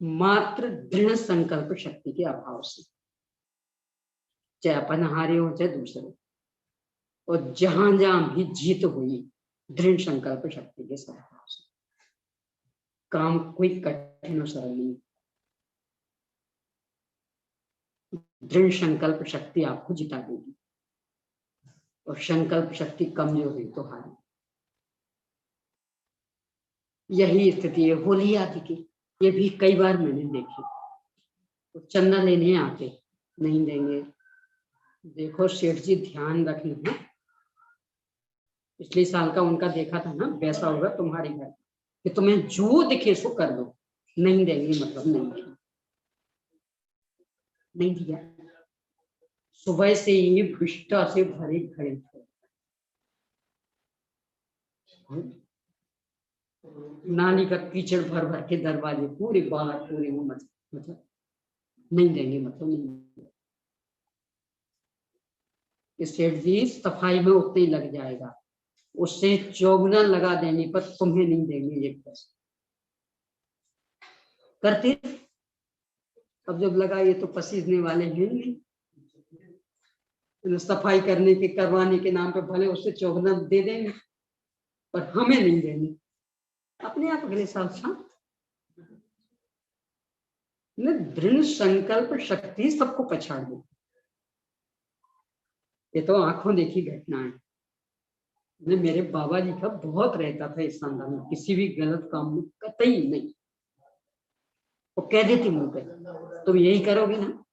मात्र दृढ़ संकल्प शक्ति के अभाव से, चाहे अपन हारे हो चाहे दूसरे, और जहां जहां भी जीत हुई दृढ़ संकल्प शक्ति के अभाव से। काम कोई कठिन और सरल नहीं, दृढ़ संकल्प शक्ति आपको जिता देगी, और संकल्प शक्ति कमजोर हुई तो हारी। यही स्थिति है होली आदि की, ये भी कई बार मैंने देखी। तो चंदा लेने आते, नहीं देंगे। देखो सेठ जी ध्यान रखना, पिछले साल का उनका देखा था ना, वैसा होगा तुम्हारे घर कि तुम्हें जो दिखे सो कर दो, नहीं देंगे मतलब नहीं दिया, नहीं दिया। सुबह से ही भ्रष्टा से भरे खड़े थे, नाली का कीचड़ भर भर के दरवाजे पूरे बाहर पूरे वो मतलब नहीं देंगे मतलब नहीं। सेठ जी सफाई में उतने ही लग जाएगा, उससे चौगुना लगा देने पर तुम्हें नहीं देंगे एक पैसा करते। अब जब लगा ये तो पसीजने वाले हैं नहीं, सफाई करने के करवाने के नाम पे भले उससे चौगुना दे देंगे पर हमें नहीं देंगे, अपने आप अगले साल शांत। दृढ़ संकल्प शक्ति सबको पछाड़ दे। ये तो आंखों देखी घटना है। मेरे बाबा जी का बहुत रहता था इस संदर्भ में, किसी भी गलत काम में कतई नहीं, वो कह देती मुंह पे तुम यही करोगे ना,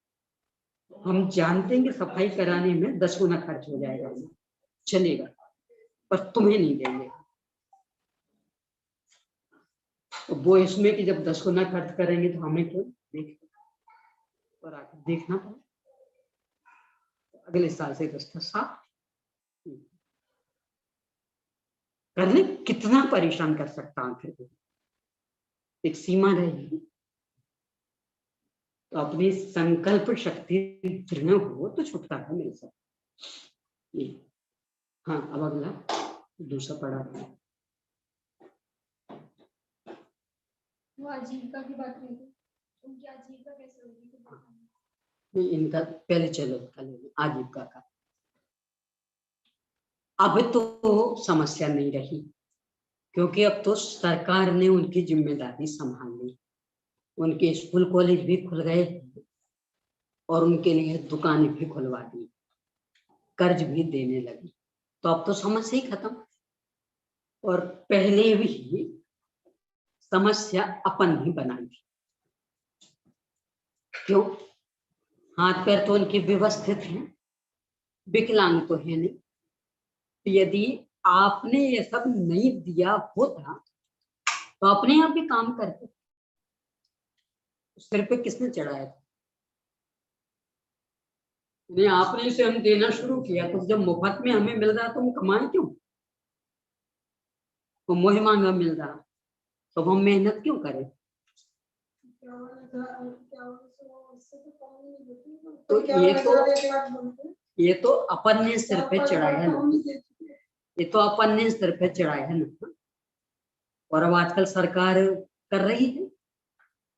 हम जानते हैं कि सफाई कराने में 10 गुना खर्च हो जाएगा, चलेगा, पर तुम्हें नहीं देंगे। तो वो इसमें कि जब 10 गुना खर्च करेंगे तो हमें क्यों देख और आकर देखना पड़ा। अगले साल से रास्ता साफ करने कितना परेशान कर सकता आखिर को, एक सीमा रहेगी। तो अपनी संकल्प शक्ति दृढ़ हो तो छुटकारा है मेरे साथ। हाँ अब अगला दूसरा पढ़ा था, वो आजीविका की बात रही थी, उनकी आजीविका कैसे होगी? नहीं इनका पहले चलो आजीविका का। अब तो समस्या नहीं रही, क्योंकि अब तो सरकार ने उनकी जिम्मेदारी संभाल ली, उनके स्कूल कॉलेज भी खुल गए और उनके लिए दुकानें भी खुलवा दी, कर्ज भी देने लगी, तो अब तो समस्या ही खत्म। और पहले भी समस्या अपन ही बनाई थी, क्यों? हाथ पैर तो उनके व्यवस्थित हैं, विकलांग तो है नहीं। यदि आपने ये सब नहीं दिया होता तो अपने आप भी काम करते, सिर पे किसने चढ़ाया था? आपने इसे हम देना शुरू किया, तो जब मुफ्त में हमें मिल रहा तो हम कमाए क्यों? तो मोह मांगा मिल रहा तो हम मेहनत क्यों करें? तो ये तो अपन ने सिर पे चढ़ाया है ना, ये तो अपन ने सिर पे चढ़ाया है ना। और अब आजकल सरकार कर रही है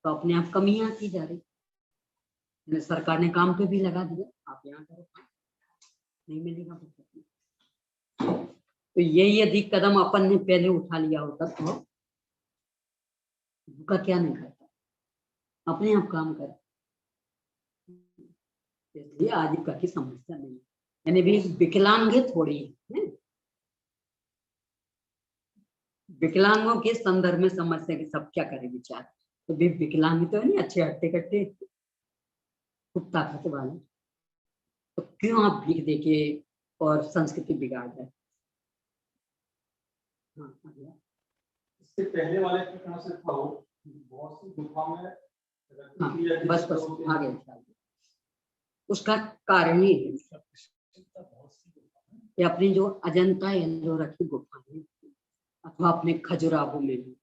तो अपने आप कमियां की जा रही। सरकार ने काम पे भी लगा दिया, आप यहाँ करो, नहीं मिलेगा तो यही यदि कदम अपन ने पहले उठा लिया होता तो का क्या नहीं करता, अपने आप काम कर। इसलिए आजीविका की समस्या नहीं, यानी भी विकलांग थोड़ी है, विकलांगों के संदर्भ में समस्या की सब क्या करे विचार। तो भी विकलांग तो नहीं, अच्छे हट्टे कट्टे खूब ताकत वाले, तो क्यों आप भीख देके और संस्कृति बिगाड़ रहे? हाँ आ गया। इससे पहले वाले प्रकरण से था वो बहुत सी गुफा में हाँ क्रिया के बस चित्र बस होते आ हैं। गया ख्याल में। उसका कारण ही है ये अपनी जो अजंता एलोरा की गुफा है अथवा अपने खजुराहो में भी,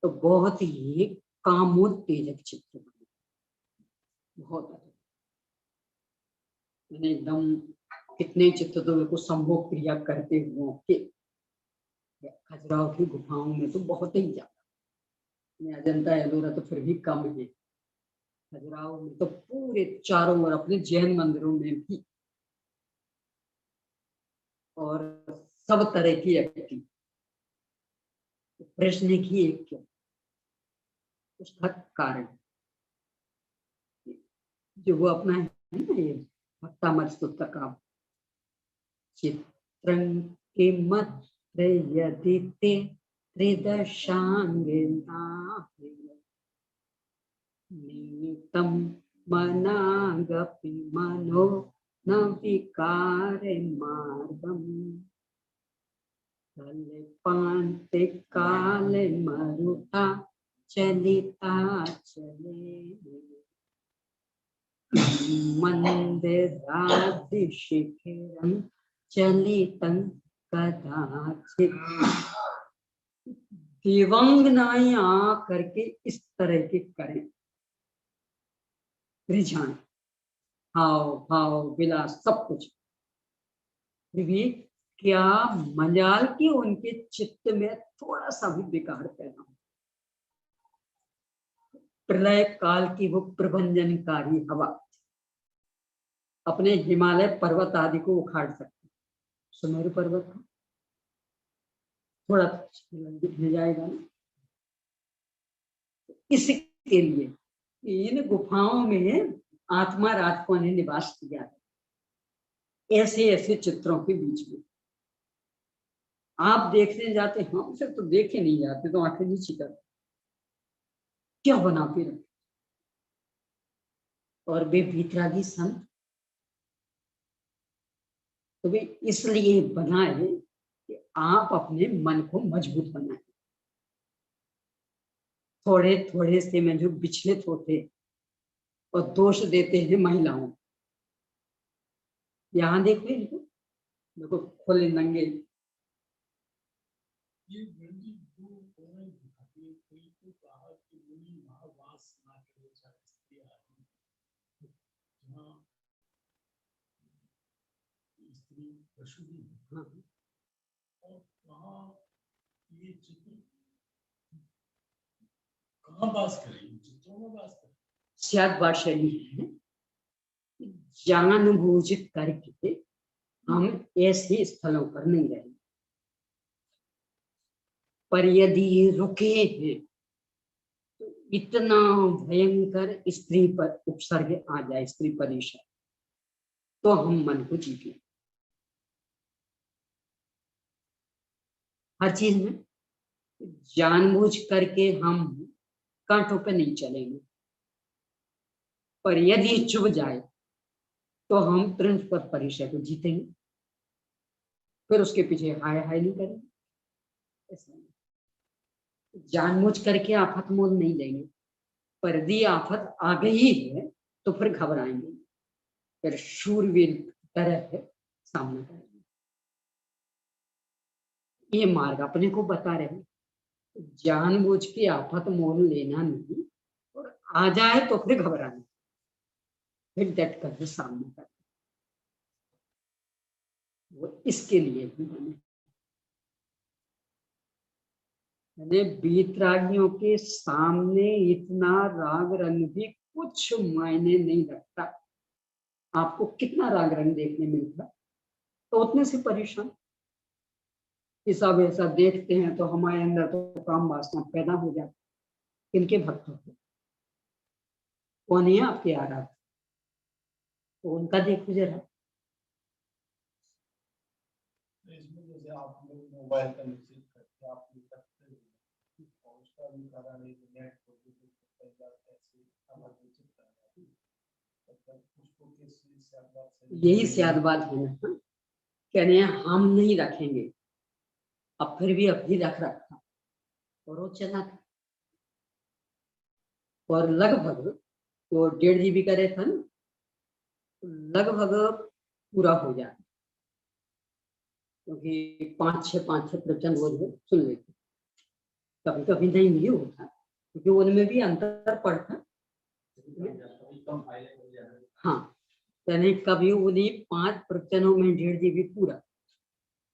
तो बहुत ही कामोत्तेजक चित्र बने, बहुत अधिक। मैंने एकदम कितने चित्र तो मेरे को संभोग क्रिया करते हुए के खजुराहो की गुफाओं में तो बहुत ही ज्यादा, अजंता एलोरा तो फिर भी कम है, खजुराहो में तो पूरे चारों ओर अपने जैन मंदिरों में भी, और सब तरह की एक्टिंग। प्रश्न की एक क्यों, उसका कारण जो वो अपना है ना ये भक्तामर स्तुत का काम, चित्रं किमत्र यदि ते त्रिदशांगेना नीतं मनागपि मनो न विकारे मार्गम् कल्पान्ते काले मरुता चलिता चले मंदिरादिशिखिरं चलितं कदाचित्। दिवंगनाएं आकर के इस तरह के करें रिझान, हाव भाव विलास सब कुछ, फिर भी क्या मजाल की उनके चित्त में थोड़ा सा भी विकार पैदा हो। प्रलय काल की वो प्रभंजनकारी हवा अपने हिमालय पर्वत आदि को उखाड़ सकती, सुमेरु पर्वत को थोड़ा दिखने जाएगा ना। इसके लिए इन गुफाओं में आत्मा राजकों ने निवास किया है, ऐसे ऐसे चित्रों के बीच में। आप देखने जाते, हमसे तो देखे नहीं जाते, तो आंखें नीची कर क्या बना के रखे। और वे भीतरागी संत तो वे इसलिए बनाए कि आप अपने मन को मजबूत बनाए। थोड़े थोड़े से में जो विचलित होते और दोष देते हैं महिलाओं, यहाँ देखो इनको, देखो खुले नंगे, ये गंदी दो कोने दिखाती है। कोई तो कहा कि मुनि महावास ना करे स्त्री आदि, जहाँ स्त्री पशु भी है। हाँ, और कहाँ ये चित्र कहाँ वास करे, चित्रों में वास करे। शायद बात शैली है, जानबूझ करके हम ऐसे स्थलों पर नहीं रहेंगे, पर यदि ये रुके हैं तो इतना भयंकर स्त्री पर उपसर्ग आ जाए, स्त्री परिषद, तो हम मन को जीत लें। हर चीज में जानबूझ करके हम कांटों पे नहीं चलेंगे, पर यदि चुभ जाए तो हम तुरंत पर परिषद को जीतेंगे, फिर उसके पीछे हाय हाय नहीं करेंगे। जानबूझ करके आफत मोल नहीं लेंगे, पर यदि आफत आ गई है तो फिर घबराएंगे, फिर शूरवीर तरह है सामना करेंगे। ये मार्ग अपने को बता रहे, जानबूझ के आफत मोल लेना नहीं, और आ जाए तो फिर घबराना, फिर डट करके सामना करना। वो इसके लिए भी बने। मैंने बीतरागियों के सामने इतना राग रंग भी कुछ मायने नहीं रखता। आपको कितना राग रंग देखने मिलता तो उतने से परेशान, सब ऐसा देखते हैं तो हमारे अंदर तो काम वासना पैदा हो जाती। इनके भक्तों को कौन है आपके आराध, तो उनका देखो जरा। इसमें जैसे आप लोग मोबाइल का मिसयूज करके आप ये करते हैं, और उसका भी कारण है कि नेट पर भी ऐसे अलग विचित्र कर रहा है, मतलब उसको किसी स्याद बात से यही स्याद बात है ना, कहने हम नहीं रखेंगे, अब फिर भी अभी रख रखा और वो चला था, और लगभग वो 1.5 GB करे था ना, लगभग पूरा हो जाता, क्योंकि 5-6 प्रवचन वो जो सुन लेते, कभी कभी नहीं भी होता, क्योंकि उनमें भी अंतर पड़ता। हाँ, यानी कभी उन्हीं 5 प्रवचनों में 1.5 GB पूरा,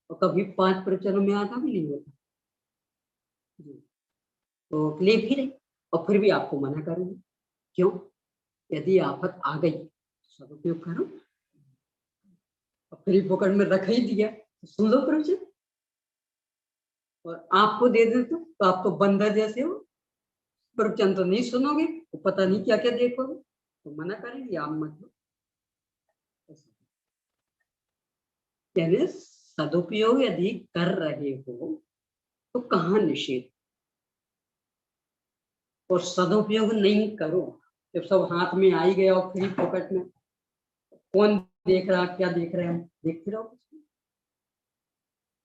और कभी 5 प्रवचनों में आधा भी नहीं होता जी। तो ले भी रही, और फिर भी आपको मना करूंगी, क्यों? यदि आफत आ गई सदुपयोग करो, और फिर पकड़ में रख ही दिया तो सुन लो प्रवचन, और आपको दे दे तो आप तो बंदर जैसे हो, प्रवचन तो नहीं सुनोगे, तो पता नहीं क्या क्या देखोगे, तो मना करेंगे आप मत लो। यानी सदुपयोग यदि कर रहे हो तो कहाँ निषेध, और सदुपयोग नहीं करो जब सब हाथ में आ ही गया और फ्री पॉकेट में, कौन देख रहा क्या देख रहे हैं, हम देखते रहो,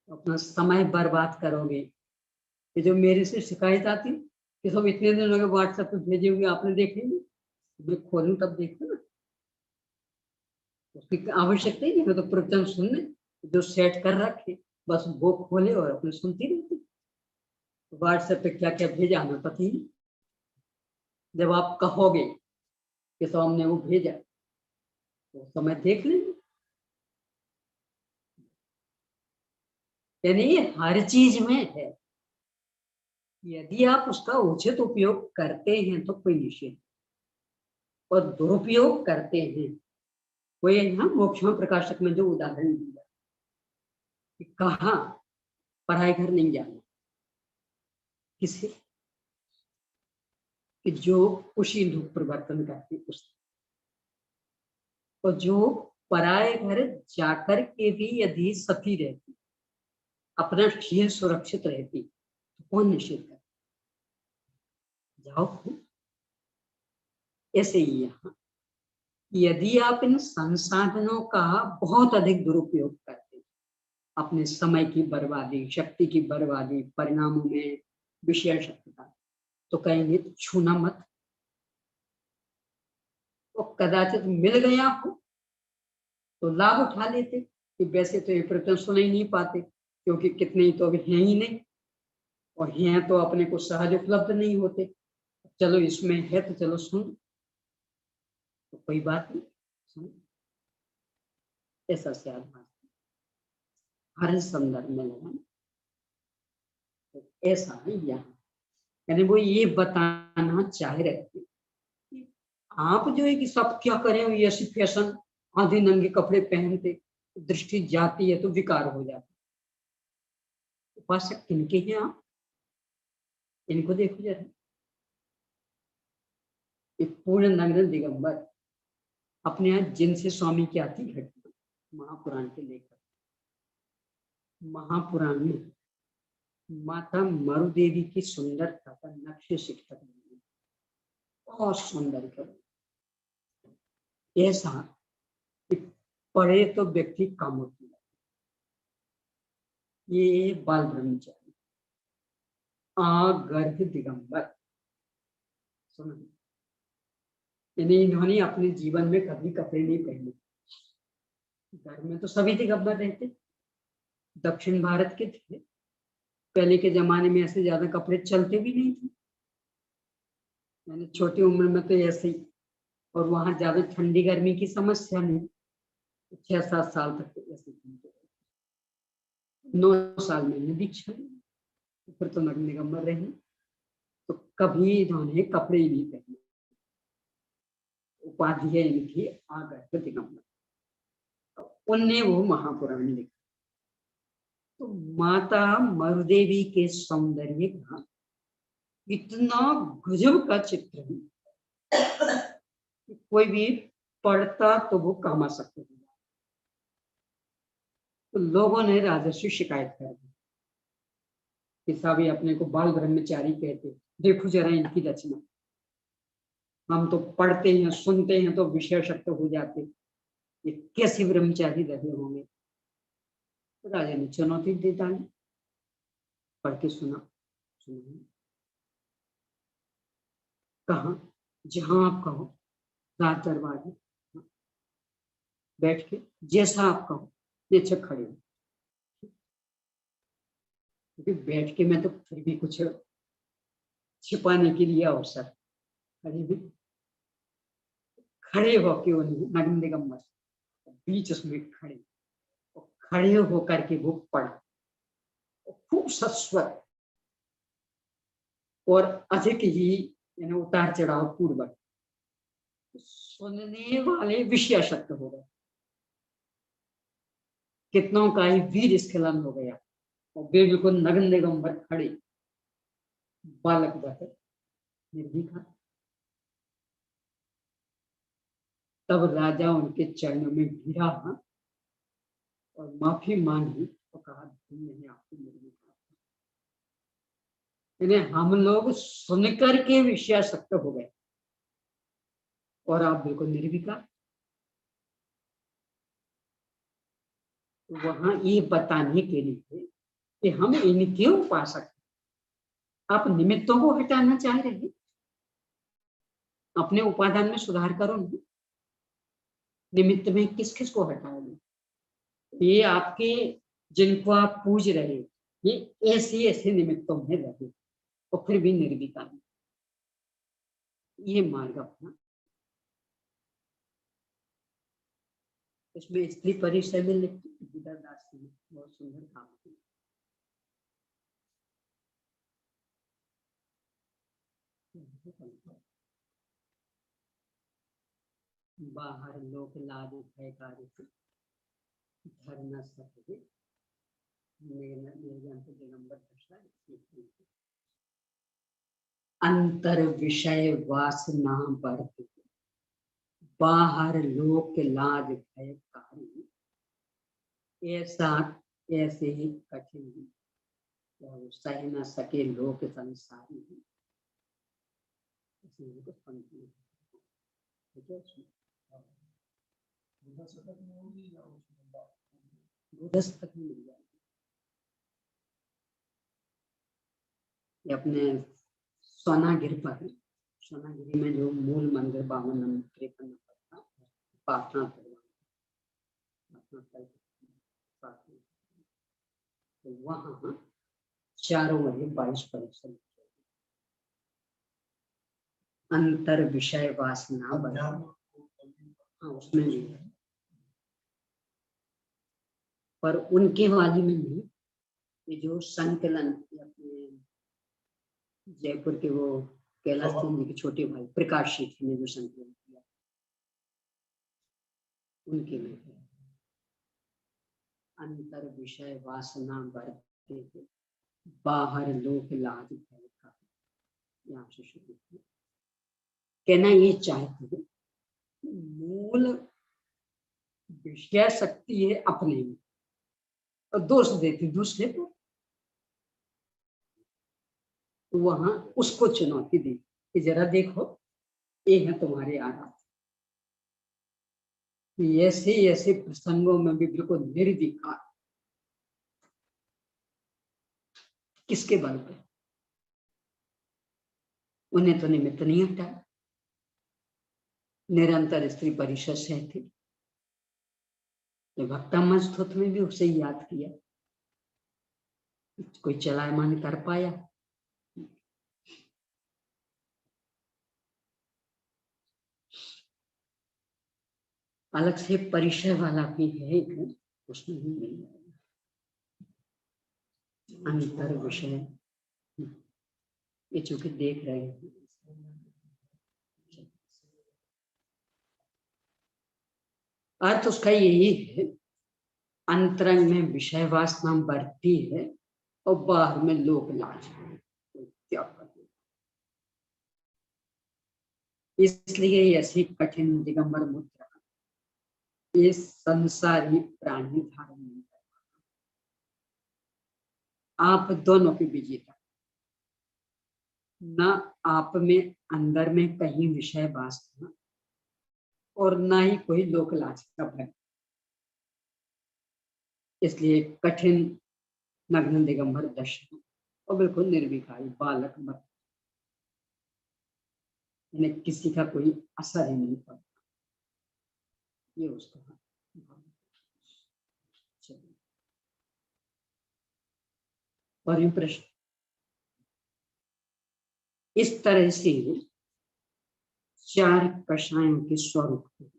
अपना समय बर्बाद करोगे। ये जो मेरे से शिकायत आती कि सब इतने दिन लगे व्हाट्सएप पे भेजे हुए आपने देखे नहीं, मैं खोलूं तब देखो ना, उसकी आवश्यकता ही नहीं, मैं तो प्रवचन सुनने जो सेट कर रखे बस वो खोले और अपने सुनती रहती। व्हाट्सएप पे क्या क्या भेजा हमें पता ही नहीं, जब आप कहोगे कि सब हमने वो भेजा तो समय देख लेंगे। यानी ये हर चीज में है, यदि आप उसका उचित उपयोग करते हैं तो कोई निषेध, और दुरुपयोग करते हैं, कोई यहाँ मोक्षमा प्रकाशक में जो उदाहरण दिया कि कहा पढ़ाई घर नहीं जाना, किसे कि जो खुशी दुख प्रवर्तन करती उस, और जो पराये घर जाकर के भी यदि सती रहती, अपना शील सुरक्षित रहती, तो कौन निषेध कर, जाओ खूब। ऐसे ही यहाँ यदि आप इन संसाधनों का बहुत अधिक दुरुपयोग करते, अपने समय की बर्बादी, शक्ति की बर्बादी, परिणामों में विषय शक्ति, तो कहेंगे छूना मत, तो कदाचित मिल गया हो तो लाभ उठा लेते, कि वैसे तो ये प्रवचन सुन ही नहीं पाते क्योंकि कितने ही तो अभी हैं ही नहीं, और हैं तो अपने को सहज उपलब्ध नहीं होते, चलो इसमें है तो चलो सुन, तो कोई बात नहीं सुन। ऐसा से हर संदर्भ में लगाना, तो ऐसा है यहाँ, यानी वो ये बताना चाह रहे थे कि आप जो है कि सब क्या करें, ये ऐसी फैशन आधे नंगे कपड़े पहनते, दृष्टि जाती है तो विकार हो जाता। उपासक किनके हैं आप, इनको देखो जरा, एक पूर्ण नग्न दिगंबर, अपने यहाँ जिनसे स्वामी की आती घटना महापुराण के लेकर, महापुराण में माता मरु देवी की सुंदरता का नक्शे शिक्षक बहुत सुंदर कर, ऐसा कि पढ़े तो व्यक्ति कम होती है। ये बाल ब्रह्मचारी गर्भ दिगंबर, सुनो, यानी इन्होंने अपने जीवन में कभी कपड़े नहीं पहने, घर में तो सभी दिगंबर रहते, दक्षिण भारत के थे, पहले के जमाने में ऐसे ज्यादा कपड़े चलते भी नहीं थे, मैंने छोटी उम्र में तो ऐसे ही, और वहां ज्यादा ठंडी गर्मी की समस्या नहीं, 6-7 साल तक तो ऐसे 9 साल में दीक्षा, फिर तो नग्न दिगंबर रहे, तो कभी इन्होंने कपड़े ही नहीं पहने, उपाधि है इनकी आगर्भ दिगंबर, उनने वो महापुराण लिखा। तो माता मरुदेवी के सौंदर्य का इतना गजब का चित्र है, कोई भी पढ़ता तो वो कामा सकते हैं। तो लोगों ने राजर्षि शिकायत कर दी कि साहब ये अपने को बाल ब्रह्मचारी कहते, देखो जरा इनकी रचना, हम तो पढ़ते हैं सुनते हैं तो विषय शक्त हो जाते, ये कैसे ब्रह्मचारी रहे होंगे। तो राजा ने चुनौती दी डाली, पढ़ के सुना सुना कहाँ, जहां आप कहो, राज दरबार में बैठ के जैसा आप कहो, नीचे खड़े हो, क्योंकि बैठ के मैं तो फिर भी कुछ छिपाने के लिए अवसर, अरे भी खड़े होके उन्हें नग्न दिगंबर बीच उसमें खड़े, और खड़े होकर के वो पढ़, खूब सस्वर और अधिक ही यानी उतार चढ़ाव पूर्वक, सुनने वाले विषय शक्त हो गए, कितनों का ही वीर स्खलन हो गया, और वे बिल्कुल नग्न दिगंबर खड़े, बालक बहर निर्भीक। तब राजा उनके चरणों में गिरा और माफी मांगी और कहा, मैंने आपको निर्भीक। हम लोग सुनकर के विषयासक्त हो गए और आप बिल्कुल निर्विकार। वहां ये बताने के लिए कि हम इनके उपासक, आप निमित्तों को हटाना चाह रहे हैं, अपने उपादान में सुधार करो नहीं, निमित्त में किस किस को हटाओगे? ये आपके जिनको आप पूज रहे, ये ऐसे ऐसे निमित्तों में रहे और फिर भी निर्विकार। ये मार्ग अपना, इसमें स्त्री परिचय में लिखती दास ने बहुत सुंदर काम किया। बाहर लोक लाज भय कार्य धर न सके, अंतर विषय वासना बढ़, बाहर लोक लाज भय कार्य, ऐसा ऐसे ही कठिन सह न सके लोक संसारी। अपने सोनागिरी पर, सोनागिरी में जो मूल मंदिर 52 नंबर 53 नंबर था, पाटना तो वहां चारों वजह 22 परीक्षा, अंतर विषय वासना बढ़ा, उसमें भी, पर उनके वाली में नहीं। ये जो संकलन अपने जयपुर के वो कैलाश चंद्र के छोटे भाई प्रकाश जी ने जो संकलन किया, उनके में अंतर विषय वासना बढ़ते थे, बाहर लोक लाज भय का। यहाँ से शुरू कहना ये चाहते हैं, मूल विषय शक्ति है अपने में, और दोष देती दूसरे को, तो वहां उसको चुनौती दी कि जरा देखो ये है तुम्हारे आराध, ऐसे ऐसे प्रसंगों में भी बिल्कुल निर्विकार, किसके बल पे? उन्हें तो निमित्त नहीं हटाया, निरंतर स्त्री परिषद से थे, तो भक्तम स्तुति में भी उसे याद किया, कोई चलायमान कर पाया? अलग से परिचय वाला भी है, उसमें भी मिल जाएगा। अंतर विषय, ये चूंकि देख रहे हैं, अर्थ उसका यही है, अंतरंग में विषय वासना बढ़ती है और बाहर में लोक लाज, क्या करें? इसलिए ऐसी कठिन दिगंबर मुद्रा ये संसारी प्राणी धारण नहीं कर पाता। आप दोनों के विजेता, न आप में अंदर में कहीं विषय वासना और ना ही कोई लोक लाज का भय, इसलिए कठिन नग्न दिगंबर दर्शन और बिल्कुल निर्विकारी बालक मत, यानी किसी का कोई असर ही नहीं पड़ता, ये उसका भाव। चलिए, और ये प्रश्न इस तरह से 4 कषायों के स्वरूप को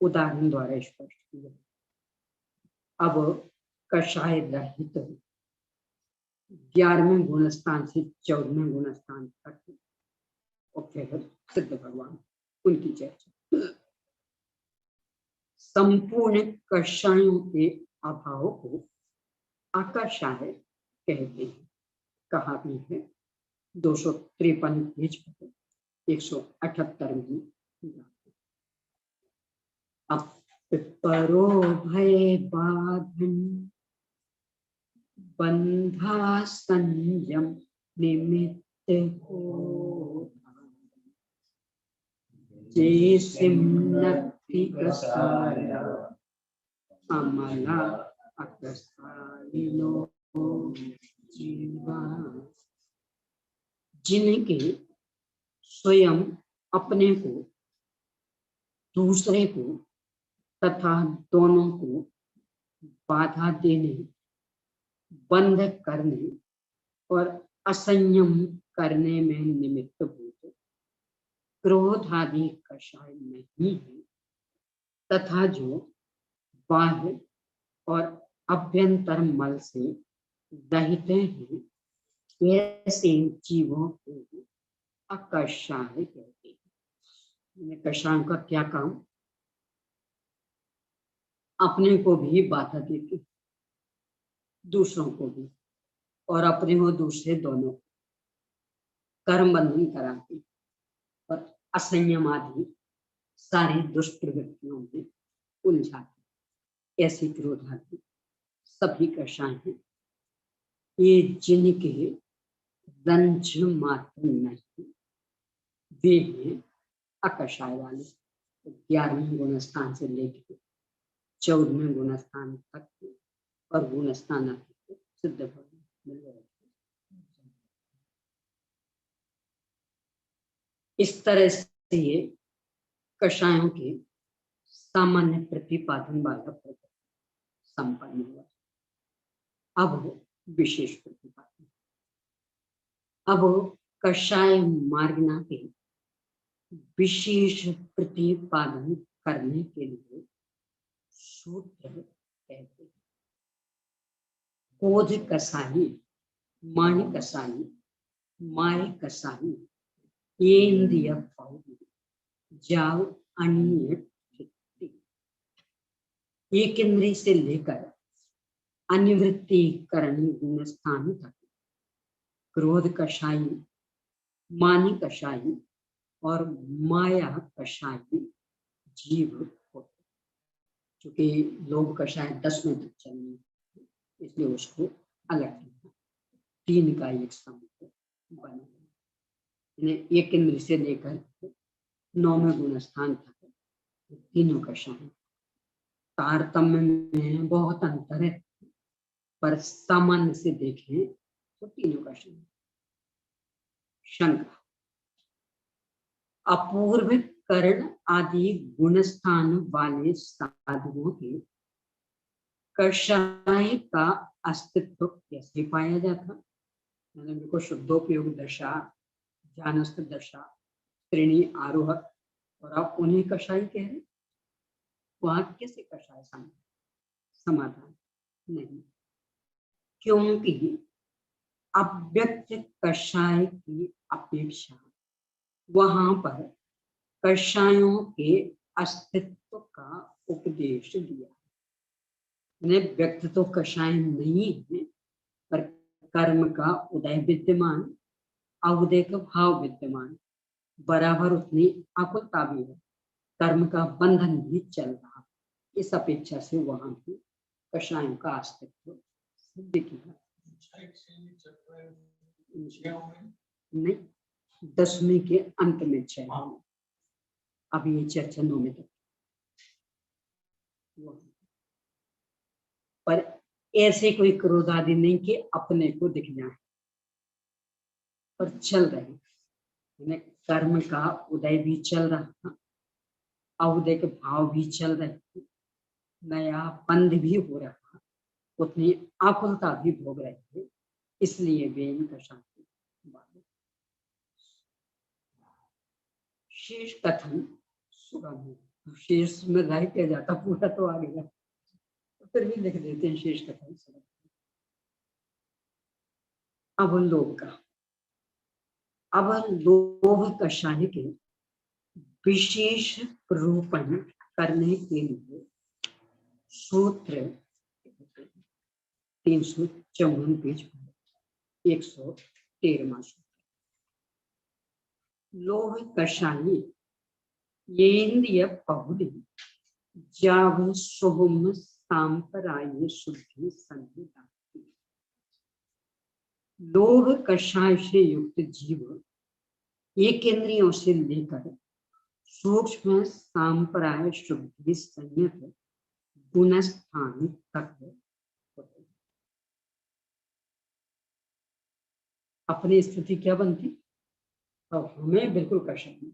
उदाहरण द्वारा स्पष्ट किया। अब कषाय रहित 11वें गुणस्थान से 14वें गुणस्थान तक और फिर सिद्ध भगवान उनकी चर्चा। संपूर्ण कषायों के अभाव को अकषाय कहते हैं। कहा भी है 253 पेज पर 178 में। अपरो भय बाधन बंधा संयम निमित्त हो, जैसे नक्ति कसाया अमला अकसाइनो जीवा। जिनके स्वयं अपने को, दूसरे को तथा दोनों को बाधा देने, बंध करने और असंयम करने में निमित्त भूत क्रोध आदि कषाय नहीं है, तथा जो बाह्य और अभ्यंतर मल से रहित हैं, वैसे जीवों को अकषाय कहते हैं। कषायों का क्या काम? अपने को भी बाधा देते, दूसरों को भी, और अपने और दूसरे दोनों कर्म बंधन कराते और असंयम आदि सारी दुष्प्रवृत्तियों में उलझाते। ऐसी क्रोध आदि सभी कषाय हैं, ये जिनके रंज मात्र नहीं, वे हैं अकषाय वाले। 11वें गुणस्थान से लेकर 14वें गुणस्थान तक और गुणस्थान सिद्ध भगवान मिल गए। इस तरह से ये कषायों के सामान्य प्रतिपादन वाला प्रकरण संपन्न हुआ। अब विशेष प्रतिपादन। अब कषाय मार्गना के विशेष प्रतिपादन करने के लिए सूत्र कहते हैं। कोध कसाई, माही कसाई, माय कसाई, इंद्रिय पाऊँ जाओ अनियत। एक इंद्रिय से लेकर अनिवृत्ति करणी गुणस्थान तक क्रोध कषाई, मानी कषाई और माया कषाई जीव होते। चूंकि लोभ कषाय 10 में तक चलनी, इसलिए उसको अलग किया। 3 का एक समूह बना, एक इंद्र से लेकर 9वें गुणस्थान तक तीनों कषाय। तारतम्य में बहुत अंतर है, पर सामान्य से देखें तो तीनों कषाय। शंका। अपूर्व कर्ण आदि गुणस्थान वाले साधुओं के कषाय का अस्तित्व कैसे पाया जाता? उनको शुद्धोपयोग दशा, जानस्थ दशा, त्रिणी आरोह, और आप उन्हें कषाय कह रहे, वहां कैसे कषाय समाधान नहीं? क्योंकि अव्यक्त कषाय की अपेक्षा वहां पर कषायों के अस्तित्व का उपदेश दिया। व्यक्त तो कषाय नहीं है, पर कर्म का उदय विद्यमान, अवदय का भाव विद्यमान, बराबर उतनी आकुलता भी है, कर्म का बंधन भी चल रहा। इस अपेक्षा से वहां भी कषायों का अस्तित्व सिद्ध किया। नहीं, 10वें के अंत में 6। अभी ये चर्चा 9 में तक। पर ऐसे कोई क्रोध आदि नहीं कि अपने को दिख जाए, पर चल रहे, कर्म का उदय भी चल रहा था, अउदय के भाव भी चल रहे थे, नया बंध भी हो रहा था, उतनी आकुलता भी भोग रहे थे, इसलिए वे इनका शांति। शेष कथन सुगम, शेष में रह के जाता, पूरा तो आ गया, फिर भी लिख देते हैं शेष कथन सुगम। अब लोभ का, अब लोभ कषाय के विशेष रूपण करने के लिए सूत्र 354 पेज पर 113वां सूत्र। लोभ कषाय येन्द्रिय बहुली जाव शुभम सांपराय शुद्धि संहिता। लोभ कषाय से युक्त जीव एक इंद्रियों से लेकर सूक्ष्म सांपराय शुद्धि संयत गुणस्थान तक अपनी स्थिति क्या बनती, अब हमें बिल्कुल कष्ट नहीं।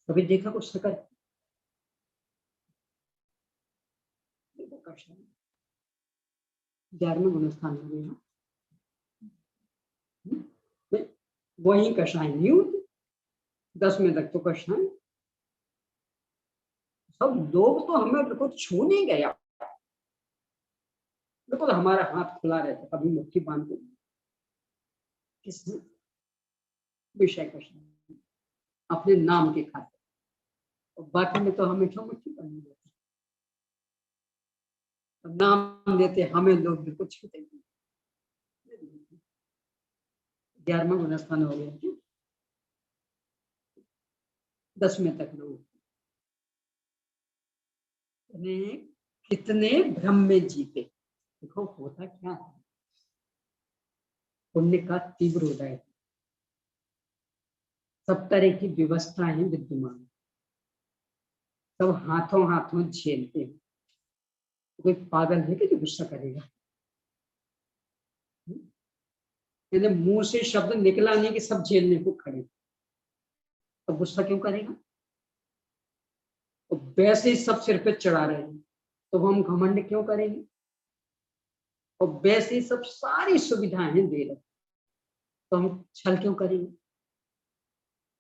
कभी देखा कुछ कर, कष्ट नहीं, 11वें गुणस्थान हो गया, वही कषाय नहीं होती, 10वें तक तो कषाय। सब लोग तो हमें बिल्कुल छू नहीं गया, बिल्कुल हमारा हाथ खुला रहता, कभी मुट्ठी बांध के किसी विषय कषाय अपने नाम के खाते, और बाकी में तो हमेशा मुट्ठी बांधी रहती, नाम देते हमें लोग बिल्कुल छूते नहीं। 11वां गुणस्थान हो गया, 10वें तक लोग कितने भ्रम में जीते। देखो होता क्या है, पुण्य का तीव्र उदय, सब तरह की व्यवस्थाएं विद्यमान, सब हाथों हाथों झेलते हैं। कोई पागल है कि जो गुस्सा करेगा? मैंने मुंह से शब्द निकला नहीं कि सब झेलने को खड़े, तो गुस्सा क्यों करेगा? तो वैसे ही सब सिर पे चढ़ा रहे हैं, तो हम घमंड क्यों करेंगे? और वैसे ही सब सारी सुविधाएं दे रहे, तो हम छल क्यों करेंगे?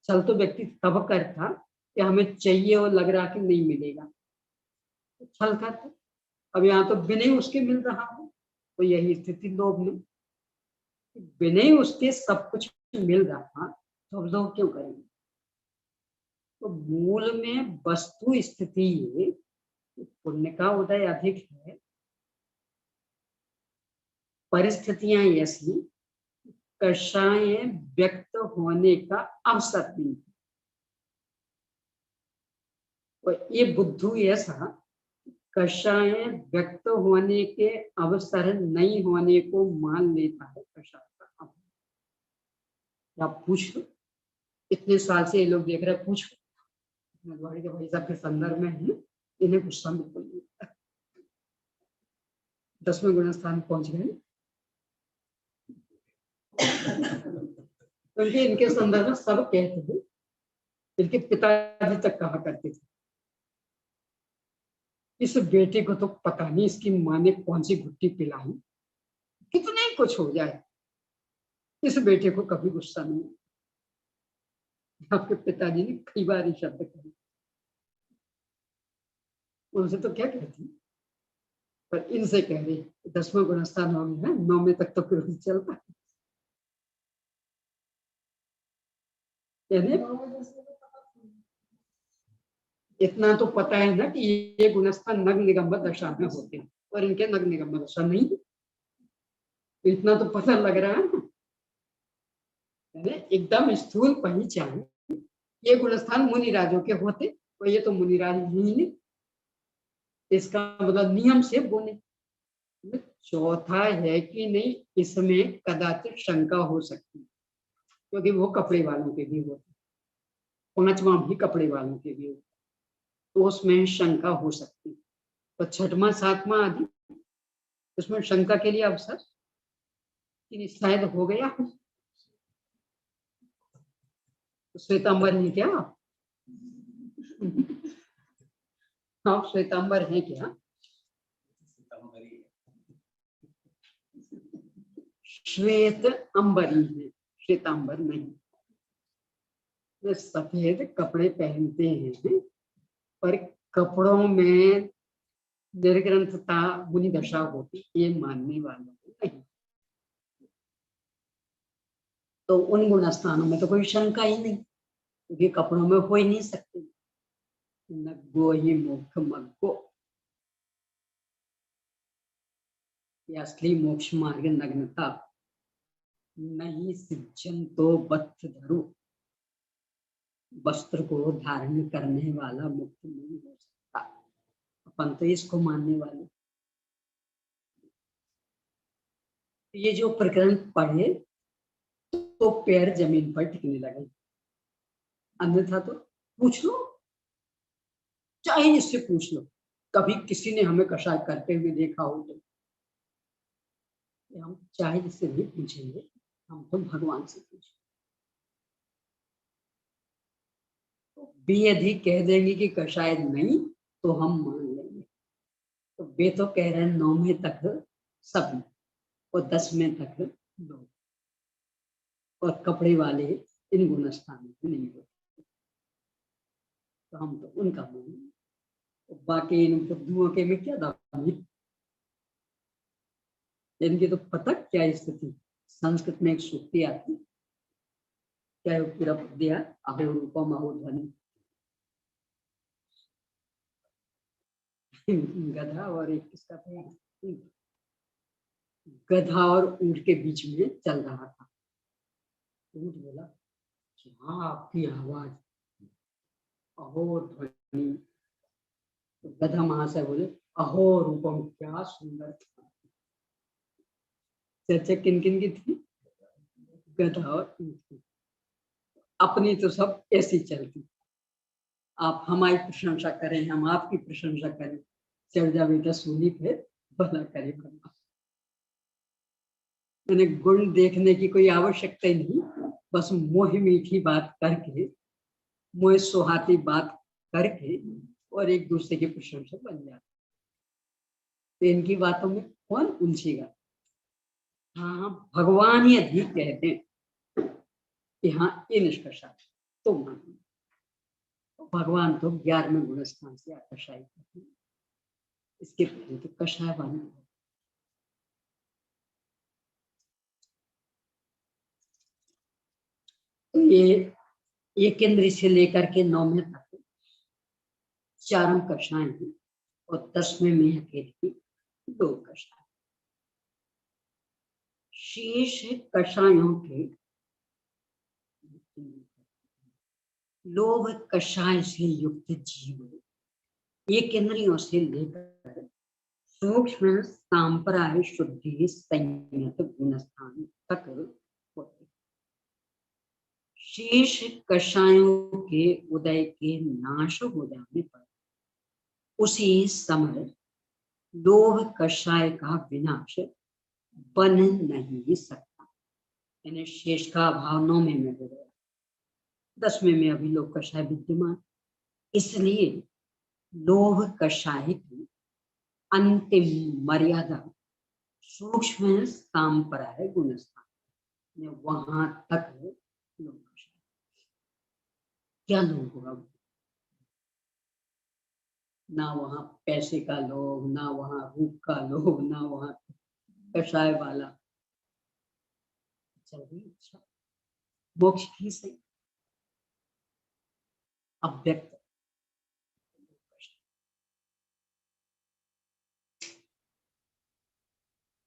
छल तो व्यक्ति तब करता कि हमें चाहिए और लग रहा कि नहीं मिलेगा, तो छल करता। अब यहाँ तो बिना ही उसके मिल रहा है, तो यही स्थिति लोभ में, बिना ही उसके सब कुछ मिल रहा, तो अब लोग क्यों करेंगे? तो मूल में वस्तु स्थिति ये, पुण्य का उदय अधिक है, परिस्थितियां ऐसी, कषाय व्यक्त होने का अवसर नहीं, और ये बुद्धू ऐसा कषाय व्यक्त होने के अवसर नहीं होने को मान लेता है कषाय का। आप पूछो, इतने साल से ये लोग देख रहे हैं, पूछो के भाई साहब के संदर्भ में है, इन्हें गुस्सा बिल्कुल नहीं, 10वें गुणस्थान पहुंच गए, क्योंकि इनके संदर्भ में सब कहते थे, इनके पिताजी तक कहा करते थे, इस बेटे को तो पता नहीं इसकी माँ ने कौन सी घुट्टी पिलाई, कितना ही कुछ हो जाए, इस बेटे को कभी गुस्सा नहीं। आपके पिताजी ने कई बार ये शब्द कहे, उनसे तो क्या कहती, पर इनसे कह रही, 10वां गुणस्थान हो गया, 9वें तक तो फिर चलता है। इतना तो पता है ना कि ये गुणस्थान नग्न निगम्बर दशा में होते हैं, और इनके नग्न निगम्बर दशा नहीं, तो इतना तो पता लग रहा है ना, एकदम स्थूल पहचान। ये गुणस्थान मुनिराजों के होते, और ये तो मुनिराज नहीं है, इसका मतलब नियम से बोले। चौथा है कि नहीं, इसमें कदाचित शंका हो सकती है, क्योंकि वो कपड़े वालों के भी होते, 5वां भी कपड़े वालों के भी होते, तो उसमें शंका हो सकती है। तो 6वां 7वां आदि, उसमें शंका के लिए अवसर शायद हो गया, श्वेतांबर है क्या? आप श्वेतांबर हैं क्या? श्वेत अंबरी है, श्वेतांबर नहीं। वे सफेद कपड़े पहनते हैं पर कपड़ों में निर्ग्रंथता गुनी दशा होती, ये मानने वालों को नहीं। तो उन गुण स्थानों में तो कोई शंका ही नहीं, क्योंकि कपड़ों में हो ही नहीं सकते। नग्गो ही मोक्ष मग्गो, ये असली मोक्ष मार्ग नग्नता नहीं। सिज्जन तो बत्थ धरो, वस्त्र को धारण करने वाला मुक्त नहीं हो सकता। अपन तो इसको मानने वाले। ये जो प्रकरण पढ़े तो पैर जमीन पर टिकने लगे, अन्यथा तो पूछ लो, चाहे जिससे पूछ लो, कभी किसी ने हमें कषाय करते हुए देखा हो तो हम चाहे जिससे भी पूछेंगे, हम तो भगवान से पूछेंगे। तो बेअधी कह देंगे कि कषाय नहीं तो हम मान लेंगे। तो वे तो कह रहे हैं 9वें तक सभी और 10वें तक लोग, और कपड़े वाले इन गुण स्थानों में नहीं होते, तो हम तो उनका मानेंगे। तो बाकी इन बुद्धुओं के में क्या दावा है? इनकी तो पता क्या स्थिति। संस्कृत में एक सूक्ति आती, क्या है? पूरा दिया अहो रूपम अहो ध्वनि। गधा और एक किसका था? गधा और ऊंट के बीच में चल रहा था। ऊंट बोला क्या आपकी आवाज, अहो ध्वनि। तो गधा महाशय बोले अहो रूपम, क्या सुंदर था। चर्चा किन किन की थी? गधा और ऊंट की। अपनी तो सब ऐसी चलती, आप हमारी प्रशंसा करें, हम आपकी प्रशंसा करें, चढ़ जा बेटा सूली पे, भला करे भला। मैंने गुण देखने की कोई आवश्यकता ही नहीं, बस मोह मीठी बात करके, मोह सुहाती बात करके और एक दूसरे की प्रशंसा बन जाती। तो इनकी बातों में कौन उलझेगा? हाँ, भगवान ही अधिक कहते हैं कि हाँ ये निष्कर्ष तो मानो। तो भगवान तो 11वें गुण स्थान से आकर्षाई करते हैं, इसके पहले तो कषाय वाणी। तो ये एक इंद्रिय से लेकर के 9वें तक चारों कषाय हैं, और 10वें में अकेली 2 कषाय। शेष कषायों के लोभ कषाय से युक्त जीव एक इंद्रियों से लेकर सूक्ष्म सांप्राय शुद्धि संयत गुणस्थान तक होते। शेष कषायों के उदय के नाश हो जाने पर उसी समय लोभ कषाय का विनाश बन नहीं सकता। यानी शेष का अभाव 9वें में हो गया, 10वें में अभी लोभ कषाय विद्यमान, इसलिए लोभ कषाय की अंतिम मर्यादा सूक्ष्म सांप्राय गुणस्थान, वहां तक लोभ कषाय। क्या लोभ होगा? ना वहां पैसे का लोभ, ना वहां रूप का लोभ, ना वहां कषाय वाला। चल भी अच्छा, मोक्ष ही सही, अव्यक्त।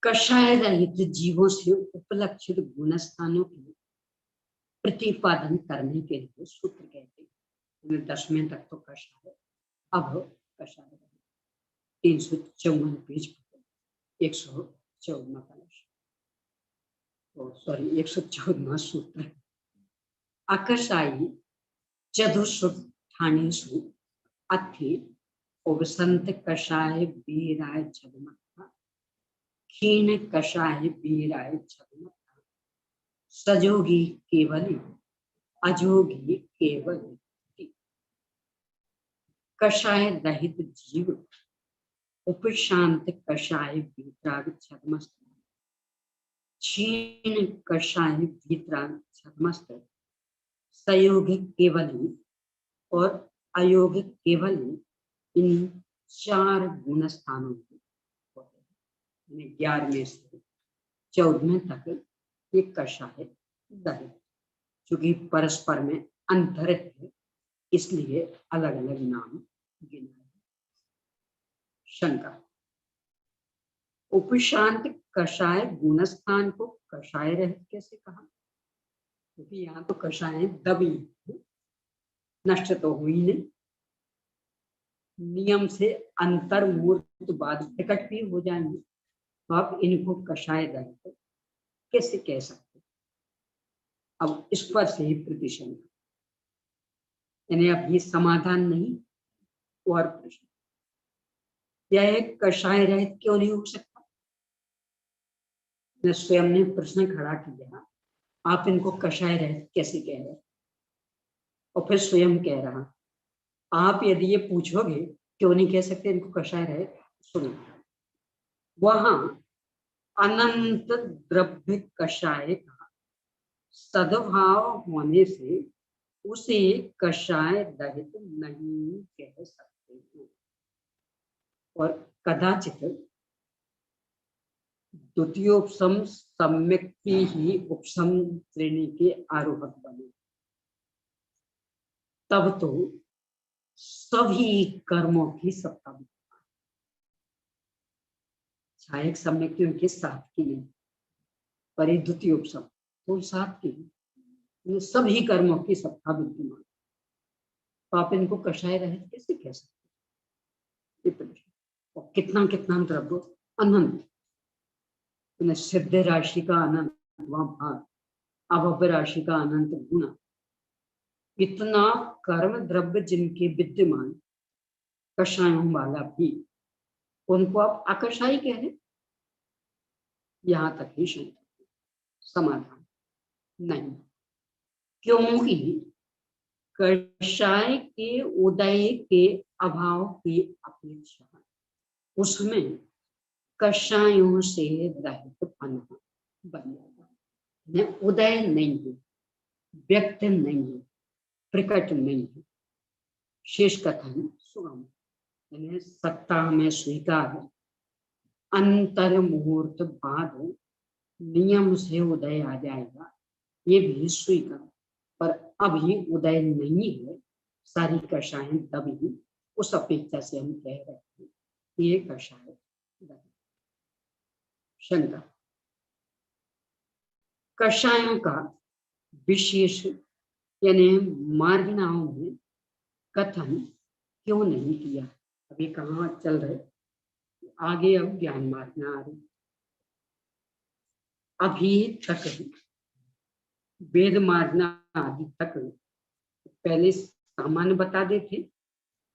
कषाय रहित जीवों से उपलक्षित गुणस्थानों के प्रतिपादन करने के लिए सूत्र कहते हैं। 10वें तक तो कषाय, अब कषाय 354 पेज पर 114 कलश, सॉरी 114वां सूत्र। अकषायी चतुष्ठानेषु अथि उपसंत कषाय बीराय छदमत्था, क्षीण कषाय बीराय छदमत्था, सजोगी केवली अजोगी केवल कषाय रहित जीव उपशांत कषाय भीतराग छद्मस्त क्षीण कषाय भीतराग छद्मस्त संयोगिक केवली और अयोगिक केवली इन 4 गुण स्थानों में होते हैं। 11वें से 14वें तक ये कषाय रहित, चूंकि परस्पर में अंतर है इसलिए अलग अलग नाम गिना है। शंका, उपशांत कषाय गुणस्थान को कषाय रहित कैसे कहा? क्योंकि यहाँ तो कषाय दबी नष्ट तो हुई नहीं, नियम से अंतर्मूर्तवाद प्रकट भी हो जाएंगे, तो आप इनको कषाय रहित कैसे कह सकते? अब इस पर से ही प्रतिशंका, यानी अब ये समाधान नहीं और प्रश्न, यह कषाय रहित क्यों नहीं हो सकता? मैं स्वयं ने प्रश्न खड़ा किया, आप इनको कषाय रहित कैसे कह रहे? और फिर स्वयं कह रहा, आप यदि ये पूछोगे क्यों नहीं कह सकते इनको कषाय रहित, सुनो, वहां अनंत द्रव्य कषाय का सद्भाव होने से उसे कषाय रहित नहीं कह सकते हो। और कदाचित द्वितीयोपसम सम्यक ही उपसम श्रेणी के आरोहक बने, तब तो सभी कर्मों की सत्ता विद्यमान, छायक सम्यक उनके साथ की नहीं, पर द्वितीयोपसम तो साथ की, सभी कर्मों की सत्ता विद्यमान, तो आप इनको कषाय रहित कैसे कह सकते? और कितना कितना द्रव्य अनंत, सिद्ध राशि का अनंत भाग, अभव्य राशि का अनंत गुना, इतना कर्म द्रव्य जिनके विद्यमान कषायों वाला भी, उनको आप अकषाई कह रहे? यहां तक ही शंका, समाधान नहीं, क्योंकि कषाय के उदय के अभाव की अपेक्षा उसमें कषायों से रहित पन्ना बन जाता, उदय नहीं है, व्यक्त नहीं है, प्रकट नहीं है। शेष कथन सुगम, सत्ता में स्वीकार, अंतर मुहूर्त बाद नियम से उदय आ जाएगा, ये भी स्वीकार, पर अभी उदय नहीं है, सारी कषाएं दबी, उस अपेक्षा से हम कह रहे हैं ये कषाय। शंका, कषायों का विशेष यानी मार्गनाओं में कथन क्यों नहीं किया? अभी कहाँ चल रहे, आगे अब ज्ञान मार्गना आ रही, अभी तक वेद मार्गना आदि तक पहले सामान्य बता देते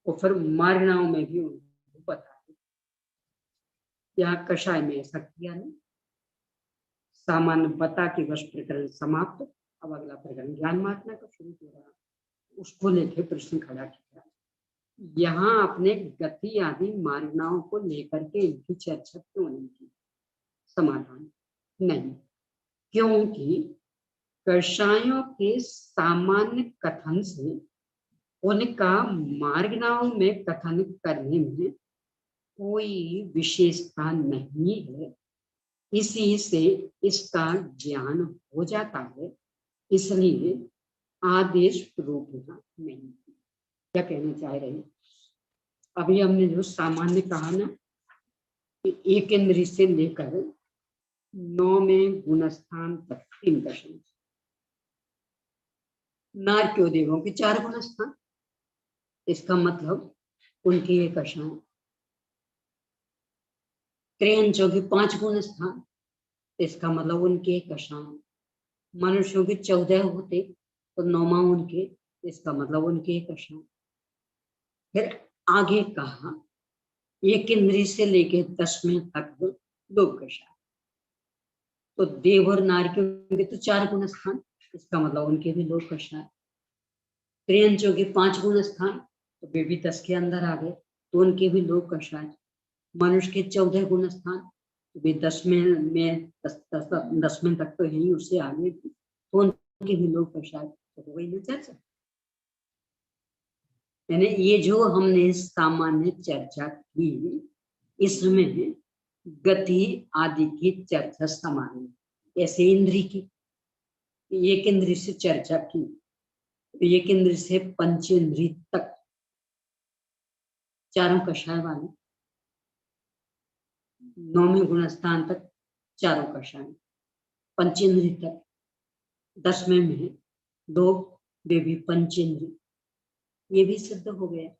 और फिर मार्गनाओं में भी उनको बता देते। यहाँ कषाय में ऐसा किया नहीं, सामान्य बता के वश प्रकरण समाप्त, अब अगला प्रकरण ज्ञान मार्गना का शुरू हो रहा, उसको लेके प्रश्न खड़ा किया। यहाँ अपने गति आदि मार्गनाओं को लेकर के इनकी चर्चा क्यों नहीं की? समाधान नहीं, क्योंकि कषायों के सामान्य कथन से उनका मार्गनाओं में कथन करने में कोई विशेषता नहीं है, इसी से इसका ज्ञान हो जाता है, इसलिए आदेश रोकना नहीं। क्या कहना चाह रहे हैं? अभी हमने जो सामान्य कहा ना, एक इंद्रिय से लेकर 9वें गुणस्थान तक 3 कषाय, नारक्योदेवों के 4 गुणस्थान, इसका मतलब उनकी एक कषाय, त्रियंचों के 5 गुणस्थान, इसका मतलब उनके एक कषाय, मनुष्यों के 14 होते तो 9वां उनके, इसका मतलब उनके एक कषाय। फिर आगे कहा एक इंद्रिय से लेके 10वें तक 2 कषाय, तो देव और नारकियों के तो 4 गुणस्थान, इसका मतलब उनके भी 2 कषाय। त्रियंचों के 5 गुण स्थान, तो वे भी 10 के अंदर आ गए, तो उनके भी लोक कषाय। मनुष्य के 14 गुण स्थान, तो वे 10 में 10वें तक तो यही उससे आगे, तो उनके भी लोक कषाय। तो हो गई ना चर्चा। यानी ये जो हमने सामान्य चर्चा की, इसमें गति आदि की चर्चा सामान्य, ऐसे इंद्री की, एक इंद्री से चर्चा की, एक इंद्री से पंचेंद्री तक चारों कषाय वाले, 9वें गुण स्थान तक चारों कषाय, पंचेंद्री तक 10वें में 2 वे भी पंचेंद्री, ये भी सिद्ध हो गया।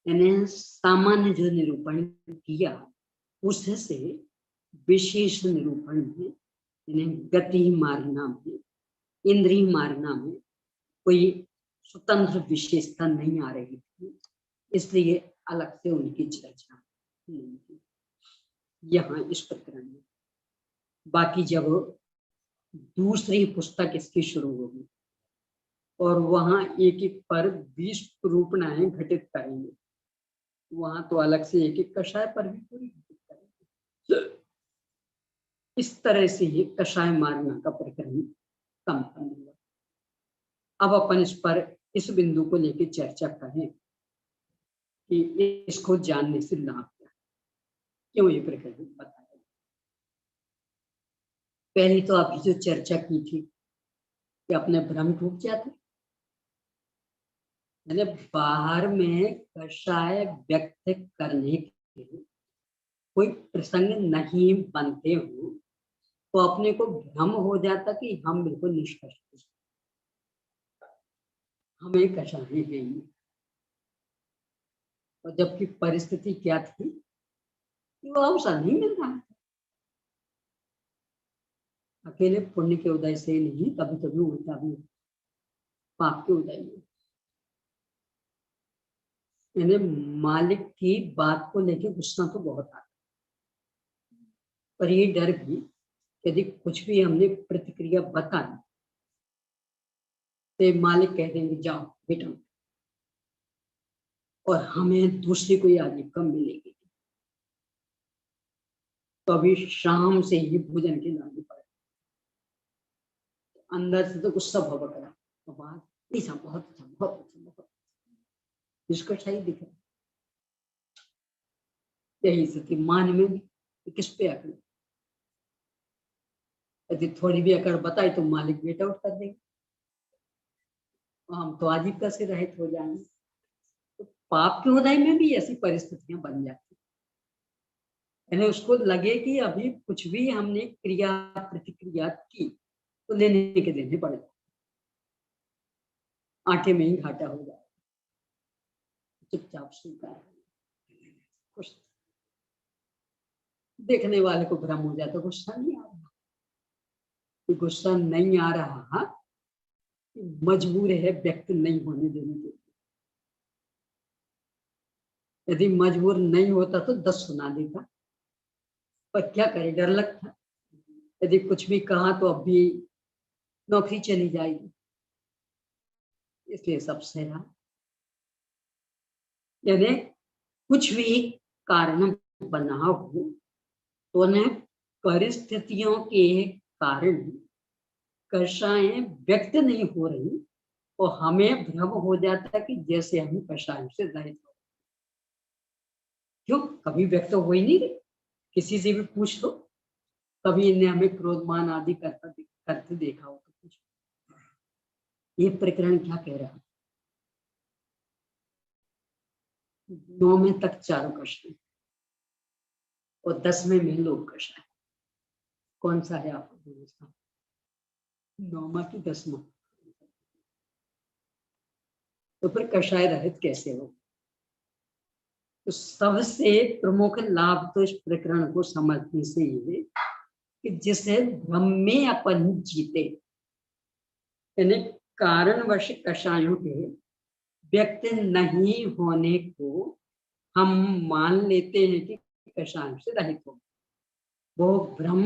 यानी सामान्य जो निरूपण किया उससे विशेष निरूपण में, यानी गति मार्गना में, इंद्रिय मार्गना में कोई स्वतंत्र विशेषता नहीं आ रही थी, इसलिए अलग से उनकी चर्चा नहीं की यहाँ इस प्रकरण में। बाकी जब दूसरी पुस्तक इसकी शुरू होगी और वहां एक एक पर 20 रूपणाएं घटित करेंगे, वहां तो अलग से एक एक कषाय पर भी पूरी घटित करेंगे। इस तरह से ये कषाय मार्गना का प्रकरण संपन्न हुआ। अब अपन इस पर इस बिंदु को लेकर चर्चा करें कि इसको जानने से लाभ क्या, क्यों ये प्रकरण बताया। पहली तो अभी जो चर्चा की थी कि अपने भ्रम टूट जाते, मैंने बाहर में कषाय व्यक्त करने के कोई प्रसंग नहीं बनते हो तो अपने को भ्रम हो जाता कि हम बिल्कुल निष्कर्ष, हमें कषाय है। और जबकि परिस्थिति क्या थी कि वो अवसर नहीं मिल रहा था। अकेले पुण्य के उदय से नहीं, कभी कभी उल्टा भी पाप के उदय में। यानी मालिक की बात को लेके गुस्सा तो बहुत आता, पर ये डर भी यदि कुछ भी हमने प्रतिक्रिया बताई तो मालिक कह देंगे जाओ बेटा, और हमें दूसरी कोई आदमी कम मिलेगी। तो अभी शाम से ही भोजन के लाने पड़े, अंदर से तो गुस्सा भबक रहा, तो बात ऐसा बहुत अच्छा, बहुत अच्छा, बहुत इसका सही दिख रहा। यही स्थिति मान में भी किस पे अकड़, यदि थोड़ी भी अकड़ बताई तो मालिक गेट आउट कर देंगे, हम तो आजीविका से रहित हो जाएंगे। तो पाप के उदय में भी ऐसी परिस्थितियां बन जाती, यानी उसको लगे कि अभी कुछ भी हमने क्रिया प्रतिक्रिया की तो लेने के देने पड़े, आटे में ही घाटा हो जाए, चुपचाप स्वीकार। कुछ देखने वाले को भ्रम हो जाता, गुस्सा नहीं आ रहा, गुस्सा नहीं आ रहा, मजबूर है व्यक्त नहीं होने देने के लिए। यदि मजबूर नहीं होता तो 10 सुना देता, पर क्या करे, डर लगता, यदि कुछ भी कहा तो अब भी नौकरी चली जाएगी, इसलिए सब सहा। यानी कुछ भी कारण बना हो तो उन्हें परिस्थितियों के कारण कषाय व्यक्त नहीं हो रही और हमें भ्रम हो जाता कि जैसे हम कषाय से रहित हो। क्यों, कभी व्यक्त हो ही नहीं रही, किसी से भी पूछ लो, कभी इन्हें हमें क्रोधमान आदि करते देखा हो तो पूछ। ये प्रकरण क्या कह रहा है, 9वें तक चारों कषाय और 10वें में लोक कषाय। कौन सा है आपको व्यवस्था, 9वां की 10वां? तो फिर कषाय रहित कैसे हो? तो सबसे प्रमुख लाभ तो इस प्रकरण को समझने से ये कि जिसे भ्रम में अपन जीते, यानी कारणवश कषायों के व्यक्त नहीं होने को हम मान लेते हैं कि कषाय से रहित हो, वो भ्रम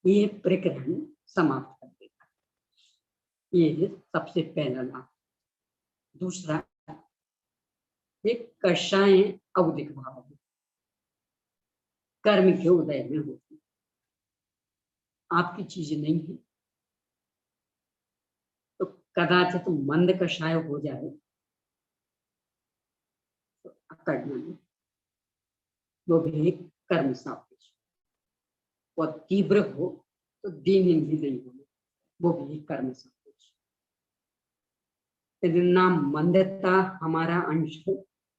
ये प्रकरण समाप्त कर देता है। ये सबसे पहला लाभ। दूसरा एक कषाय अवधिक भाव है, कर्म के उदय में होती है, आपकी चीज नहीं है। तो कदाचित तो मंद कषाय हो जाए तो अकड़ना नहीं, वो भी एक कर्म सापेक्ष। और तीव्र हो तो दीनहीन भी नहीं होना, वो भी एक कर्म सापेक्ष। यदि ना मंदता हमारा अंश हो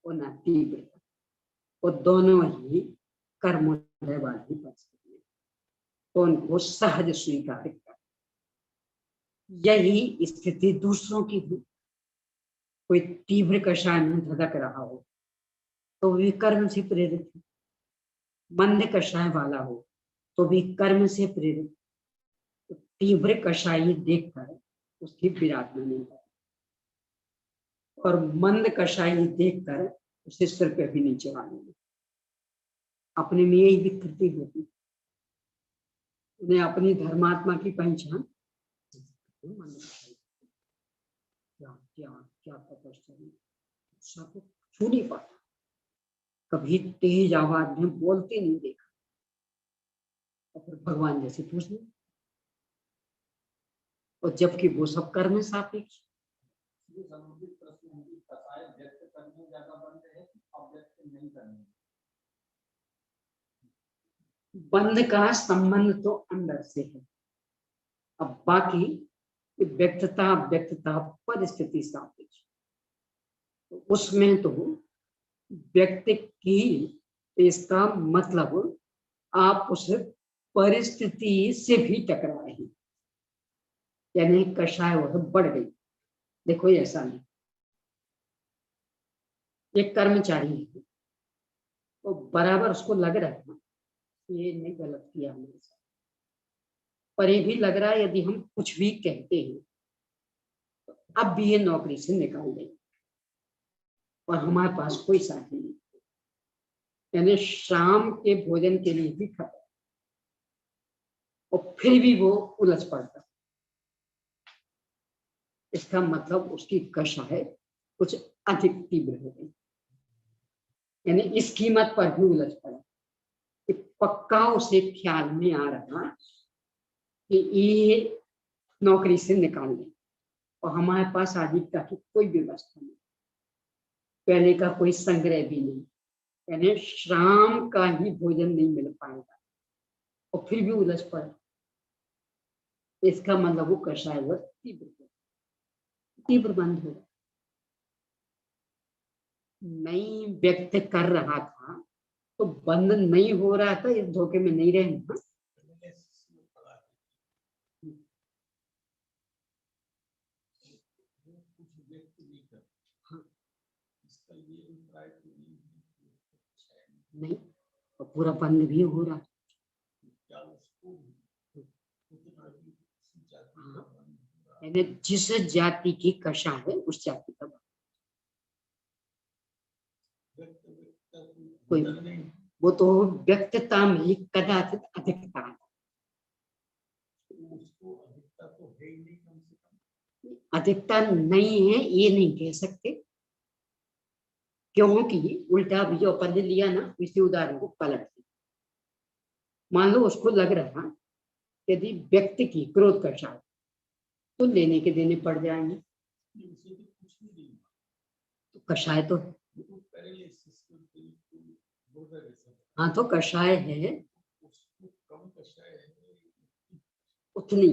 और ना तीव्रता, वो दोनों ही कर्मोदय वाली परिस्थिति है, तो उनको सहज स्वीकार कर। यही स्थिति दूसरों की भी, कोई तीव्र कषाय में धधक रहा हो तो भी कर्म से प्रेरित है, मंद कषाय वाला हो तो भी कर्म से प्रेरित। तो तीव्र कषाय देखकर उसकी विराधना नहीं कर, और मंद कषाय देखकर उसे सिर पे भी नीचे वाले। अपने में यही विकृति होती, उन्हें अपनी धर्मात्मा की पहचान क्या क्या क्या तपस्या सबको छू नहीं पाता, कभी तेज आवाज में बोलते नहीं देखा, और फिर भगवान जैसे पूछने, और जबकि वो सब कर्म सापेक्ष। ये संबंधित प्रश्न है कि कषाय व्यक्त करने में ज्यादा बंद है कि अव्यक्त नहीं करने। बंध का संबंध तो अंदर से है, अब बाकी व्यक्तता व्यक्तता परिस्थिति सापेक्ष, तो उसमें तो व्यक्ति की, इसका मतलब आप उस परिस्थिति से भी टकराए हैं, यानी कषाय वह बढ़ गई। देखो ऐसा नहीं, एक कर्मचारी है तो बराबर उसको लग रहा है ये नहीं गलत किया हमने, पर ये भी लग रहा है यदि हम कुछ भी कहते हैं तो अब भी ये नौकरी से निकाल देंगे, और हमारे पास कोई साथी नहीं, यानी शाम के भोजन के लिए भी खत्म, और फिर भी वो उलझ पड़ता। इसका मतलब उसकी कषाय कुछ अधिक तीव्र हो गई, यानी इस कीमत पर भी उलझ पड़ा कि पक्का उसे ख्याल में आ रहा कि ये नौकरी से निकाल दें, और हमारे पास आजीविका की कोई व्यवस्था नहीं, पहले का कोई संग्रह भी नहीं, यानी शाम का ही भोजन नहीं मिल पाएगा, और फिर भी उलझ पड़ा। इसका मतलब वो कषाय वह तीव्र बंद हो, नहीं व्यक्त कर रहा था तो बंद नहीं हो रहा था, इस धोखे में नहीं रहना। नहीं, और पूरा बंद भी हो रहा, यानी जिस जाति की कषा है उस जाति का कोई, वो तो व्यक्तता में कदाचित अधिकता है, अधिकता नहीं है ये नहीं कह सकते, क्योंकि उल्टा भी जो अपन ने लिया ना, इसी उदाहरण को पलट दिया। मान लो उसको लग रहा यदि व्यक्ति की क्रोध कषाय तो लेने के देने पड़ जाएंगे, तो कषाय तो हाँ, तो कषाय है उतनी,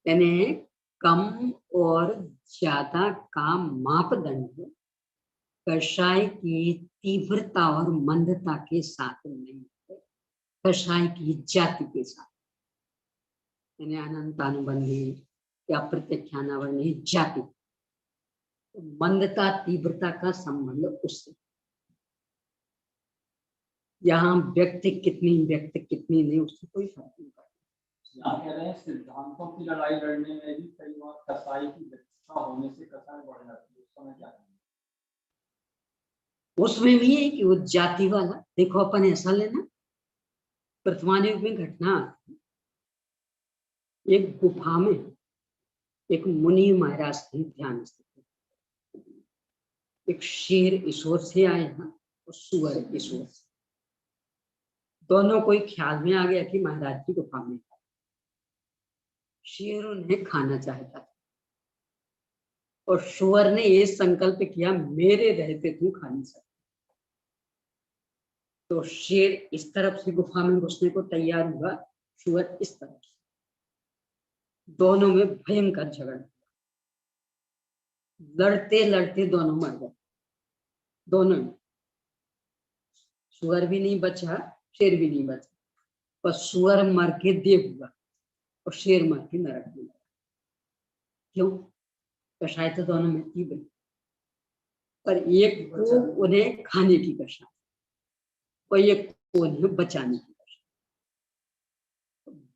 यानी कम और ज्यादा का मापदंड कषाय की तीव्रता और मंदता के साथ नहीं है, कषाय की जाति के साथ, यानी अनंतानुबंधी या प्रत्यक्षानुबंधी जाति, तो मंदता तीव्रता का संबंध उससे। यहाँ व्यक्ति कितनी नहीं, उससे कोई फर्क नहीं पड़ता। यहाँ कह रहे हैं सिद्धांतों की लड़ाई लड़ने में भी कई बार कसाई की व्यवस्था होने से कसाई बढ़ जाती है, उस समय क्या करें? उसमें भी है कि वो जाति वाला, देखो अपन ऐसा लेना, वर्तमान में घटना, एक गुफा में एक मुनि महाराज थे ध्यान स्थित, एक शेर ईश्वर से आए हैं और सुअर ईश्वर से। दोनों को ख्याल में आ गया कि महाराज की गुफा में शेर उन्हें खाना चाहता था और सुअर ने ये संकल्प किया मेरे रहते तू खा नहीं सकता। तो शेर इस तरफ से गुफा में घुसने को तैयार हुआ, सुअर इस तरफ से। दोनों में भयंकर झगड़ा, लड़ते लड़ते दोनों मर गए। दोनों, सुअर भी नहीं बचा, शेर भी नहीं बचा, पर सुअर मर के देव हुआ और शेर मर के नरक में गया। क्यों? कषाय तो दोनों में तीव्र, पर एक को उन्हें खाने की कषाय और एक को उन्हें बचाने की कषाय।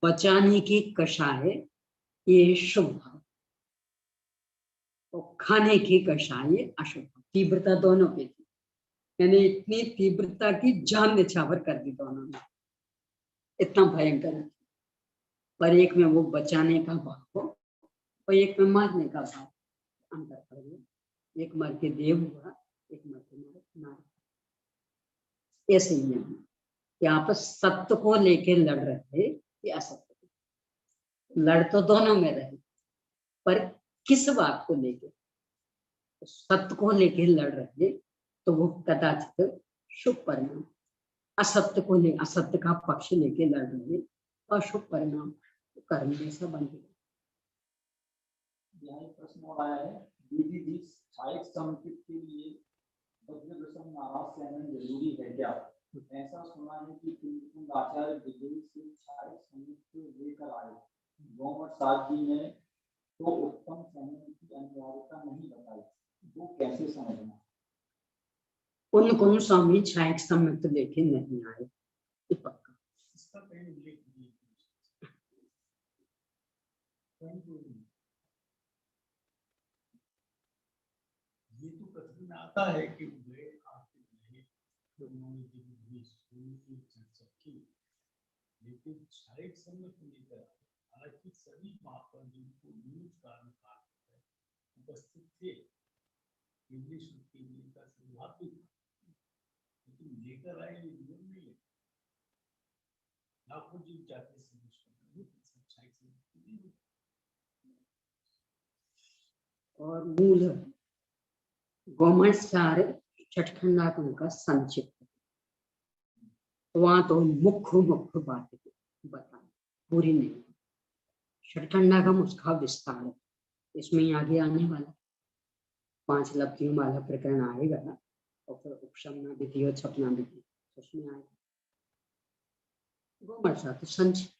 बचाने की कषाय ये शुभ भाव और खाने की कषाय ये अशुभ भाव। तीव्रता दोनों की थी, यानी इतनी तीव्रता की जान निछावर कर दी दोनों ने, इतना भयंकर है। पर एक में वो बचाने का भाव हो और एक में मारने का भाव, अंतर कर दिया। एक मर के देव हुआ, एक मर के नारक। ऐसे ही है कि आप सत्य को लेके लड़ रहे या असत्य को। लड़ तो दोनों में रहे, पर किस बात को लेके? सत्य को लेके लड़ रहे तो वो कदाचित शुभ परिणाम, असत्य को ले असत्य का पक्ष लेके लड़ रहे अशुभ परिणाम, कर्म जैसा बन गया। यहाँ एक प्रश्न और आया है, दीदी जी साहित्य संगीत के लिए बद्रवृषभ नाराज सहना जरूरी है क्या? ऐसा सुना है कि कुंद आचार्य विदेश से साहित्य संगीत को लेकर आए, गोमठ साथ जी ने तो उत्तम सहने की अनिवार्यता नहीं बताई, वो कैसे समझना? उनको स्वामी छायक सम्मत लेके नहीं आए, ये पक्का। इसका कहीं उल्लेख नहीं है। ये तो कथन में आता है कि वे आपके लिए उन्होंने की चर्चा की, लेकिन शारीरिक सम्मत लेकर हालांकि सभी महापंडितों को न्यूज कारण उपस्थित थे, इंग्लिश की का शुरुआत हुई, लेकिन लेकर आए ये नियम नहीं है। लाखों जीव जाते और मूल गोमठसार छठखंडात्म का संक्षिप्त, वहां तो मुख्य मुख्य बात बता, पूरी नहीं। छठखंडा का उसका विस्तार है, इसमें आगे आने वाला 5 लब्धियों वाला प्रकरण आएगा और फिर उपशमना विधि और छपना विधि उसमें आएगा। गोमठसार तो संक्षिप्त।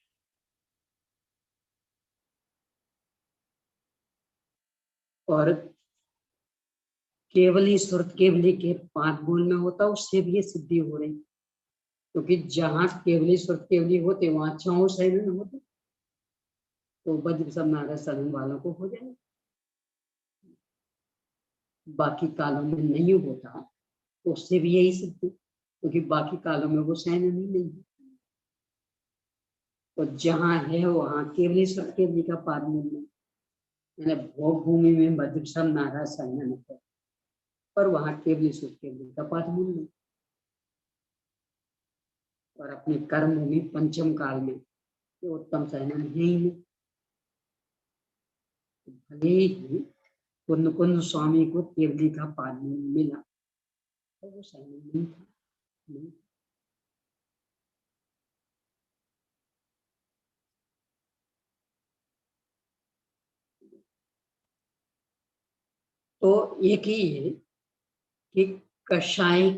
और केवली सुरत केवली के 5 बोल में होता, उससे भी ये सिद्धि हो रही, क्योंकि जहां केवली सुरत केवली होते वहां 4 शैन होते, तो वज्र सब नारद सदन वालों को हो जाए। बाकी कालों में नहीं होता तो उससे भी यही सिद्धि, क्योंकि बाकी कालों में वो शैन नहीं है। तो जहां है वहां केवली सुरत केवली का पारमूल, भोग भूमि में वज्र सब नारद सदन है, पर वहां केवली सुरत केवली का पारमूल नहीं। और अपने कर्म भूमि पंचम काल में ये उत्तम शयनन है ही नहीं। भले ही कुंद कुंद स्वामी को केवली का पानी मिला तो वो शयनन नहीं था, नहीं। तो एक ही है कि कषाय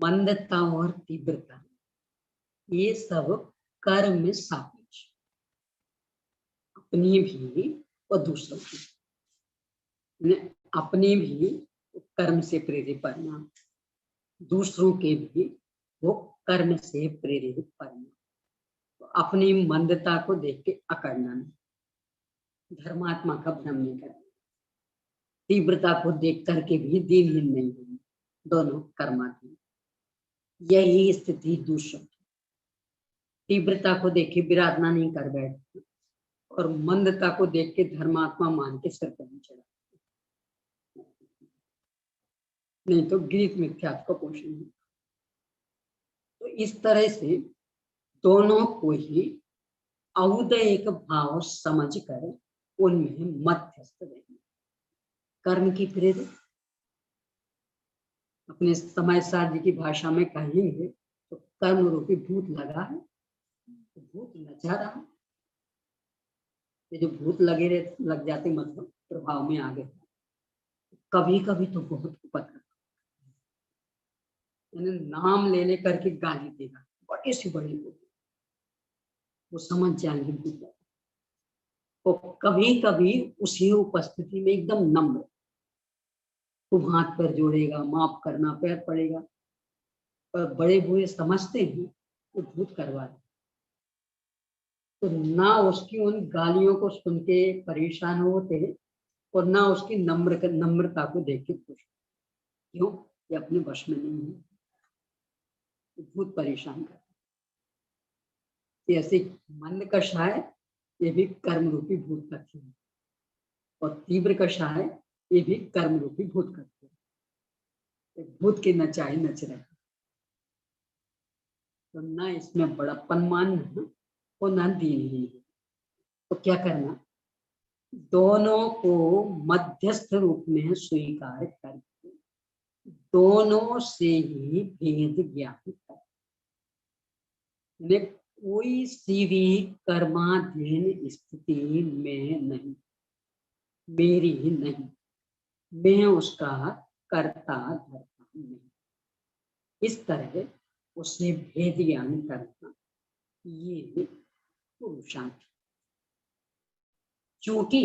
मंदता और तीव्रता ये सब कर्म में सापेक्ष, अपनी भी और दूसरों की, अपने भी कर्म से प्रेरित परिणाम, दूसरों के भी वो कर्म से प्रेरित परिणाम। तो अपनी मंदता को देख के अकड़ना नहीं, धर्मात्मा का भ्रम नहीं करना, तीव्रता को देख करके भी दीनहीन नहीं होना, दोनों कर्मात्मा। यही स्थिति दूसरों की, तीव्रता को देख के विराधना नहीं कर बैठना और मंदता को देख के धर्मात्मा मान के सिर पर नहीं चढ़ा। नहीं तो गीत मिथ्यात्व का पोषण है। तो इस तरह से दोनों को ही औदयिक भाव समझकर उनमें मध्यस्थ रहेंगे। कर्म की प्रेरित अपने समय सार जी की भाषा में कहेंगे तो कर्म रूपी भूत लगा है, तो भूत नचा रहा। ये जो भूत लग जाते मतलब प्रभाव में आ गए। कभी कभी तो बहुत उपद्रव, नाम ले ले करके गाली देगा, बड़े से बड़े लोग वो समझ जाएंगे भूत। तो कभी कभी उसी उपस्थिति में एकदम नम्र, तो हाथ पर जोड़ेगा, माफ करना पैर पड़ेगा, पर बड़े बुरे समझते हैं तो भूत करवा दे। तो ना उसकी उन गालियों को सुन के परेशान होते और ना उसकी नम्रता को देख के खुश। क्यों? ये अपने वश में नहीं है, भूत परेशान कर। ऐसे मंद कषाय ये भी कर्म रूपी भूत करते हैं, और तीव्र कषाय ये भी कर्म रूपी भूत करते हैं। भूत के नचाए नच रहे, तो ना इसमें बड़प्पन मानना और ना दीनहीन। तो क्या करना? दोनों को मध्यस्थ रूप में स्वीकार करके दोनों से ही भेद ज्ञान कर। कोई सी भी कर्माधीन स्थिति में नहीं, मेरी ही नहीं, मैं उसका कर्ता धर्ता नहीं। इस तरह उसे भेद ज्ञान करना, ये पुरुषार्थ। क्योंकि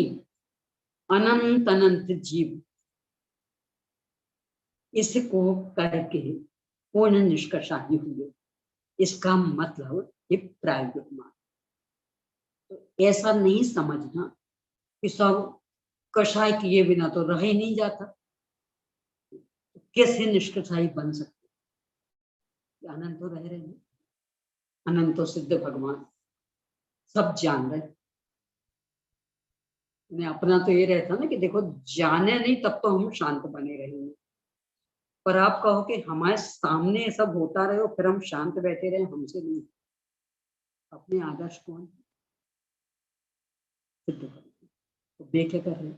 अनंत अनंत जीव इसको करके पूर्ण निष्कर्षादि हुए, इसका मतलब ये प्रायोगिक मान। तो ऐसा नहीं समझना कि सब कषाय किए बिना तो रह ही नहीं जाता, तो कैसे निष्कषायी बन सकते? अनंत तो रह रहे हैं, अनंत तो सिद्ध भगवान सब जान रहे। अपना तो ये रहता ना कि देखो जाने नहीं तब तो हम शांत बने रहेंगे, पर आप कहो कि हमारे सामने सब होता रहे फिर हम शांत बैठे रहे, हमसे नहीं। अपने आदर्श कौन सिद्ध कर, तो देखे कर रहे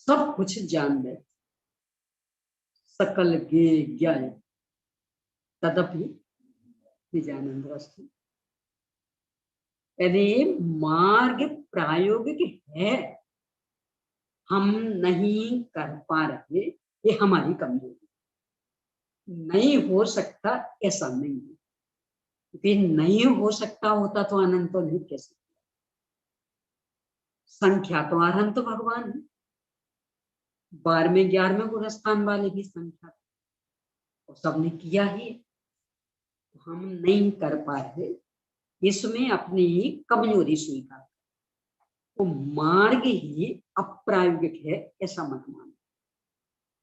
सब कुछ जान रहे, सकल ज्ञान तदपि निजानंदरस्तु। यदि मार्ग प्रायोगिक है, हम नहीं कर पा रहे, ये हमारी कमजोरी। नहीं हो सकता ऐसा नहीं है, क्योंकि नहीं हो सकता होता तो अनंत तो नहीं कैसे। संख्या तो अनंत भगवान है, 12वें 11वें गुणस्थान वाले की संख्या, और सबने किया ही, हम नहीं कर पा रहे, इसमें अपनी कमजोरी स्वीकार। तो मार्ग ही अप्रायोगिक है ऐसा मत मान,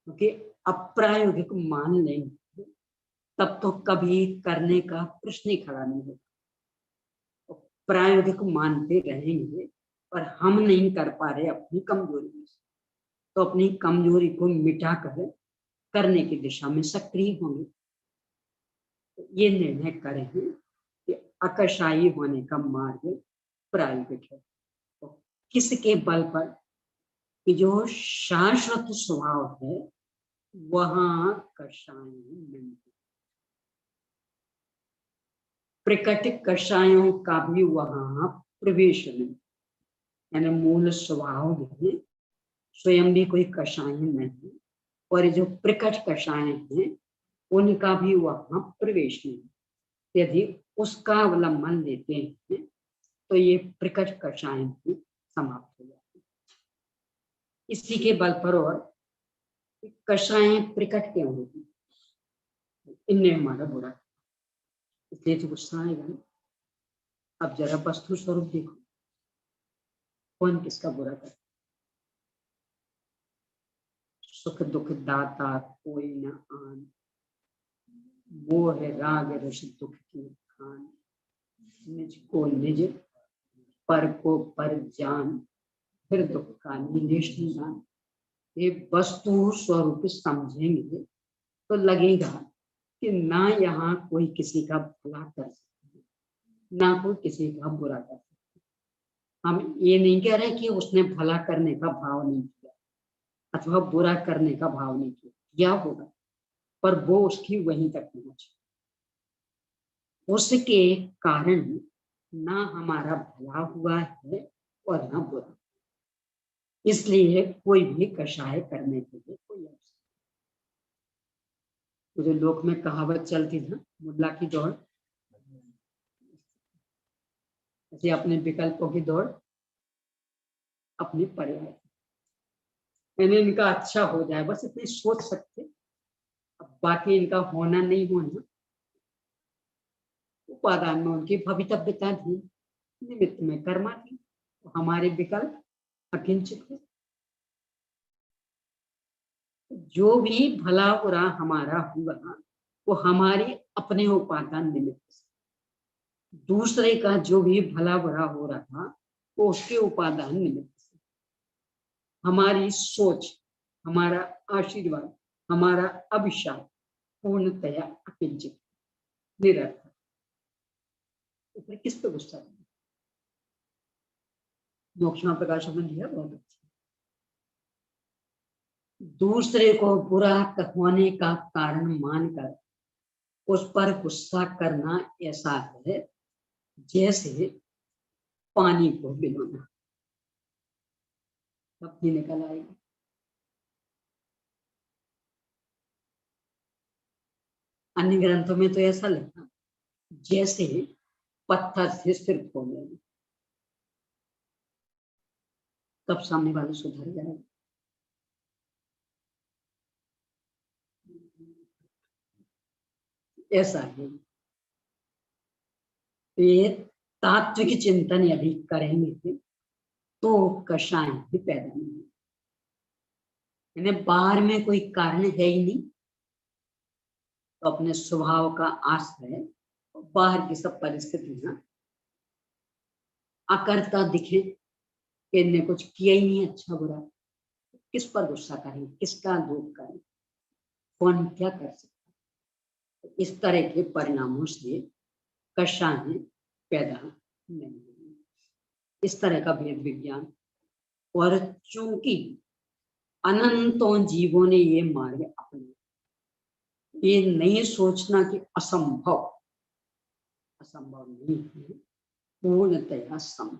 क्योंकि अप्रायोगिक मान लेंगे तब तो कभी करने का प्रश्न ही खड़ा नहीं होगा। तो प्रायोगिक मानते रहेंगे पर हम नहीं कर पा रहे अपनी कमजोरी में, तो अपनी कमजोरी को मिटाकर करने की दिशा में सक्रिय होंगे। तो ये निर्णय करें कि अकषायी होने का मार्ग प्रायोगिक है। तो किसके बल पर? कि जो शाश्वत स्वभाव है वहां कषाय नहीं, प्रकट कषायों का भी वहां प्रवेश नहीं, यानी मूल स्वभाव में स्वयं भी कोई कषाय नहीं, और जो प्रकट कषाय हैं उनका भी वहां प्रवेश नहीं। यदि उसका अवलंबन लेते हैं तो ये प्रकट कषाय भी समाप्त हो जाती है। इसी के बल पर और कषाय प्रकट क्यों होती, इनने हमारा बुरा, इसलिए तो गुस्सा आएगा ना। अब जरा वस्तु स्वरूप देखो, कौन किसका बुरा करता? सुख दुख दाता कोई न आन, मोह राग रस दुख की खान, निज को निज पर को पर जान, फिर दुख का निलेश निदान। ये वस्तु स्वरूप समझेंगे तो लगेगा कि ना यहाँ कोई किसी का भला कर सकता है, ना कोई किसी का बुरा कर सकता है। हम ये नहीं कह रहे कि उसने भला करने का भाव नहीं किया अथवा बुरा करने का भाव नहीं किया होगा, पर वो उसकी वहीं तक पहुंच, उसके कारण ना हमारा भला हुआ है और ना बुरा। इसलिए कोई भी कषाय करने के लिए कोई अवसर। मुझे लोक में कहावत चलती ना, मुल्ला की दौड़, ऐसे अपने विकल्पों की दौड़ अपने पर्याय। मैंने इनका अच्छा हो जाए बस इतनी सोच सकते, अब बाकी इनका होना नहीं होना उपादान में उनकी भवितव्यता थी, निमित्त में कर्मा थी, तो हमारे विकल्प अकिंचित है। जो भी भला बुरा हमारा हुआ वो हमारे अपने उपादान निमित्त से, दूसरे का जो भी भला बुरा हो रहा था वो उसके उपादान निमित्त से। हमारी सोच, हमारा आशीर्वाद, हमारा अभिशाप पूर्णतया अकिंचित, निरर्थक। ऊपर किस पे गुस्सा करना? मोक्षमा प्रकाश ने दिया बहुत अच्छा। दूसरे को बुरा होने का कारण मानकर उस पर गुस्सा करना ऐसा है जैसे पानी को भिगोना, तब भी निकल आएगी। अन्य ग्रंथों में तो ऐसा लिखा जैसे पत्थर से सिर फोड़ लेना, तब सामने वाला सुधर जाएगा। ऐसा है। ये तात्विक चिंतन यदि करेंगे तो कषाय भी पैदा नहीं, यानी बाहर में कोई कारण है ही नहीं, तो अपने स्वभाव का आश्रय बाहर की सब परिस्थितियां अकर्ता दिखे कि इनने कुछ किया ही नहीं अच्छा बुरा, किस पर गुस्सा करें, किसका दुख करें, कौन क्या कर सकता है। इस तरह के परिणामों से कषाय पैदा नहीं होगी। इस तरह का भेद विज्ञान, और चूंकि अनंतों जीवों ने ये मार्ग अपने, ये नहीं सोचना कि असंभव, असंभव नहीं है, पूर्णतया सम,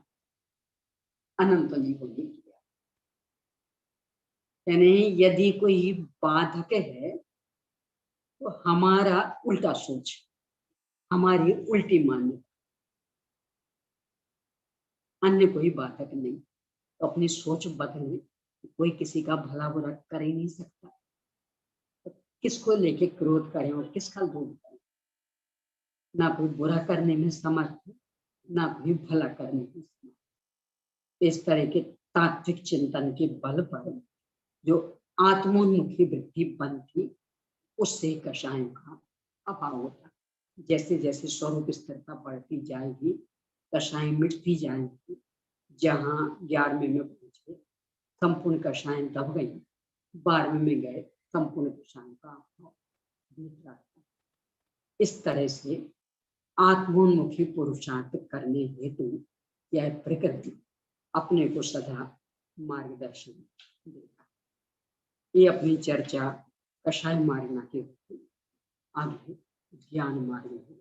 अनंत जीवों ने किया। यानी यदि कोई बाधक है तो हमारा उल्टा सोच, हमारी उल्टी मान्यता, अन्य कोई बाधक नहीं। तो अपनी सोच बदले, कोई किसी का भला बुरा कर ही नहीं सकता, तो किसको लेके क्रोध करें और किसका दुख करें। ना कोई बुरा करने में समर्थ है, ना कोई भला करने में समर्थ। इस तरह के तात्विक चिंतन के बल पर जो आत्मोन्मुखी वृत्ति बनती, उससे कषाय का अभाव होता। जैसे जैसे स्वरूप स्थिरता बढ़ती जाएगी कषाय मिटती जाएगी। जहां 11वें में पहुंचे संपूर्ण कषाय दब गई, 12वें में गए संपूर्ण कषाय का अभाव दूसरा था। इस तरह से आत्मोन्मुखी पुरुषार्थ करने हेतु यह प्रकृति अपने को सदा मार्गदर्शन देता। ये अपनी चर्चा कषाय मार्गना के आगे ज्ञान मार्ग में।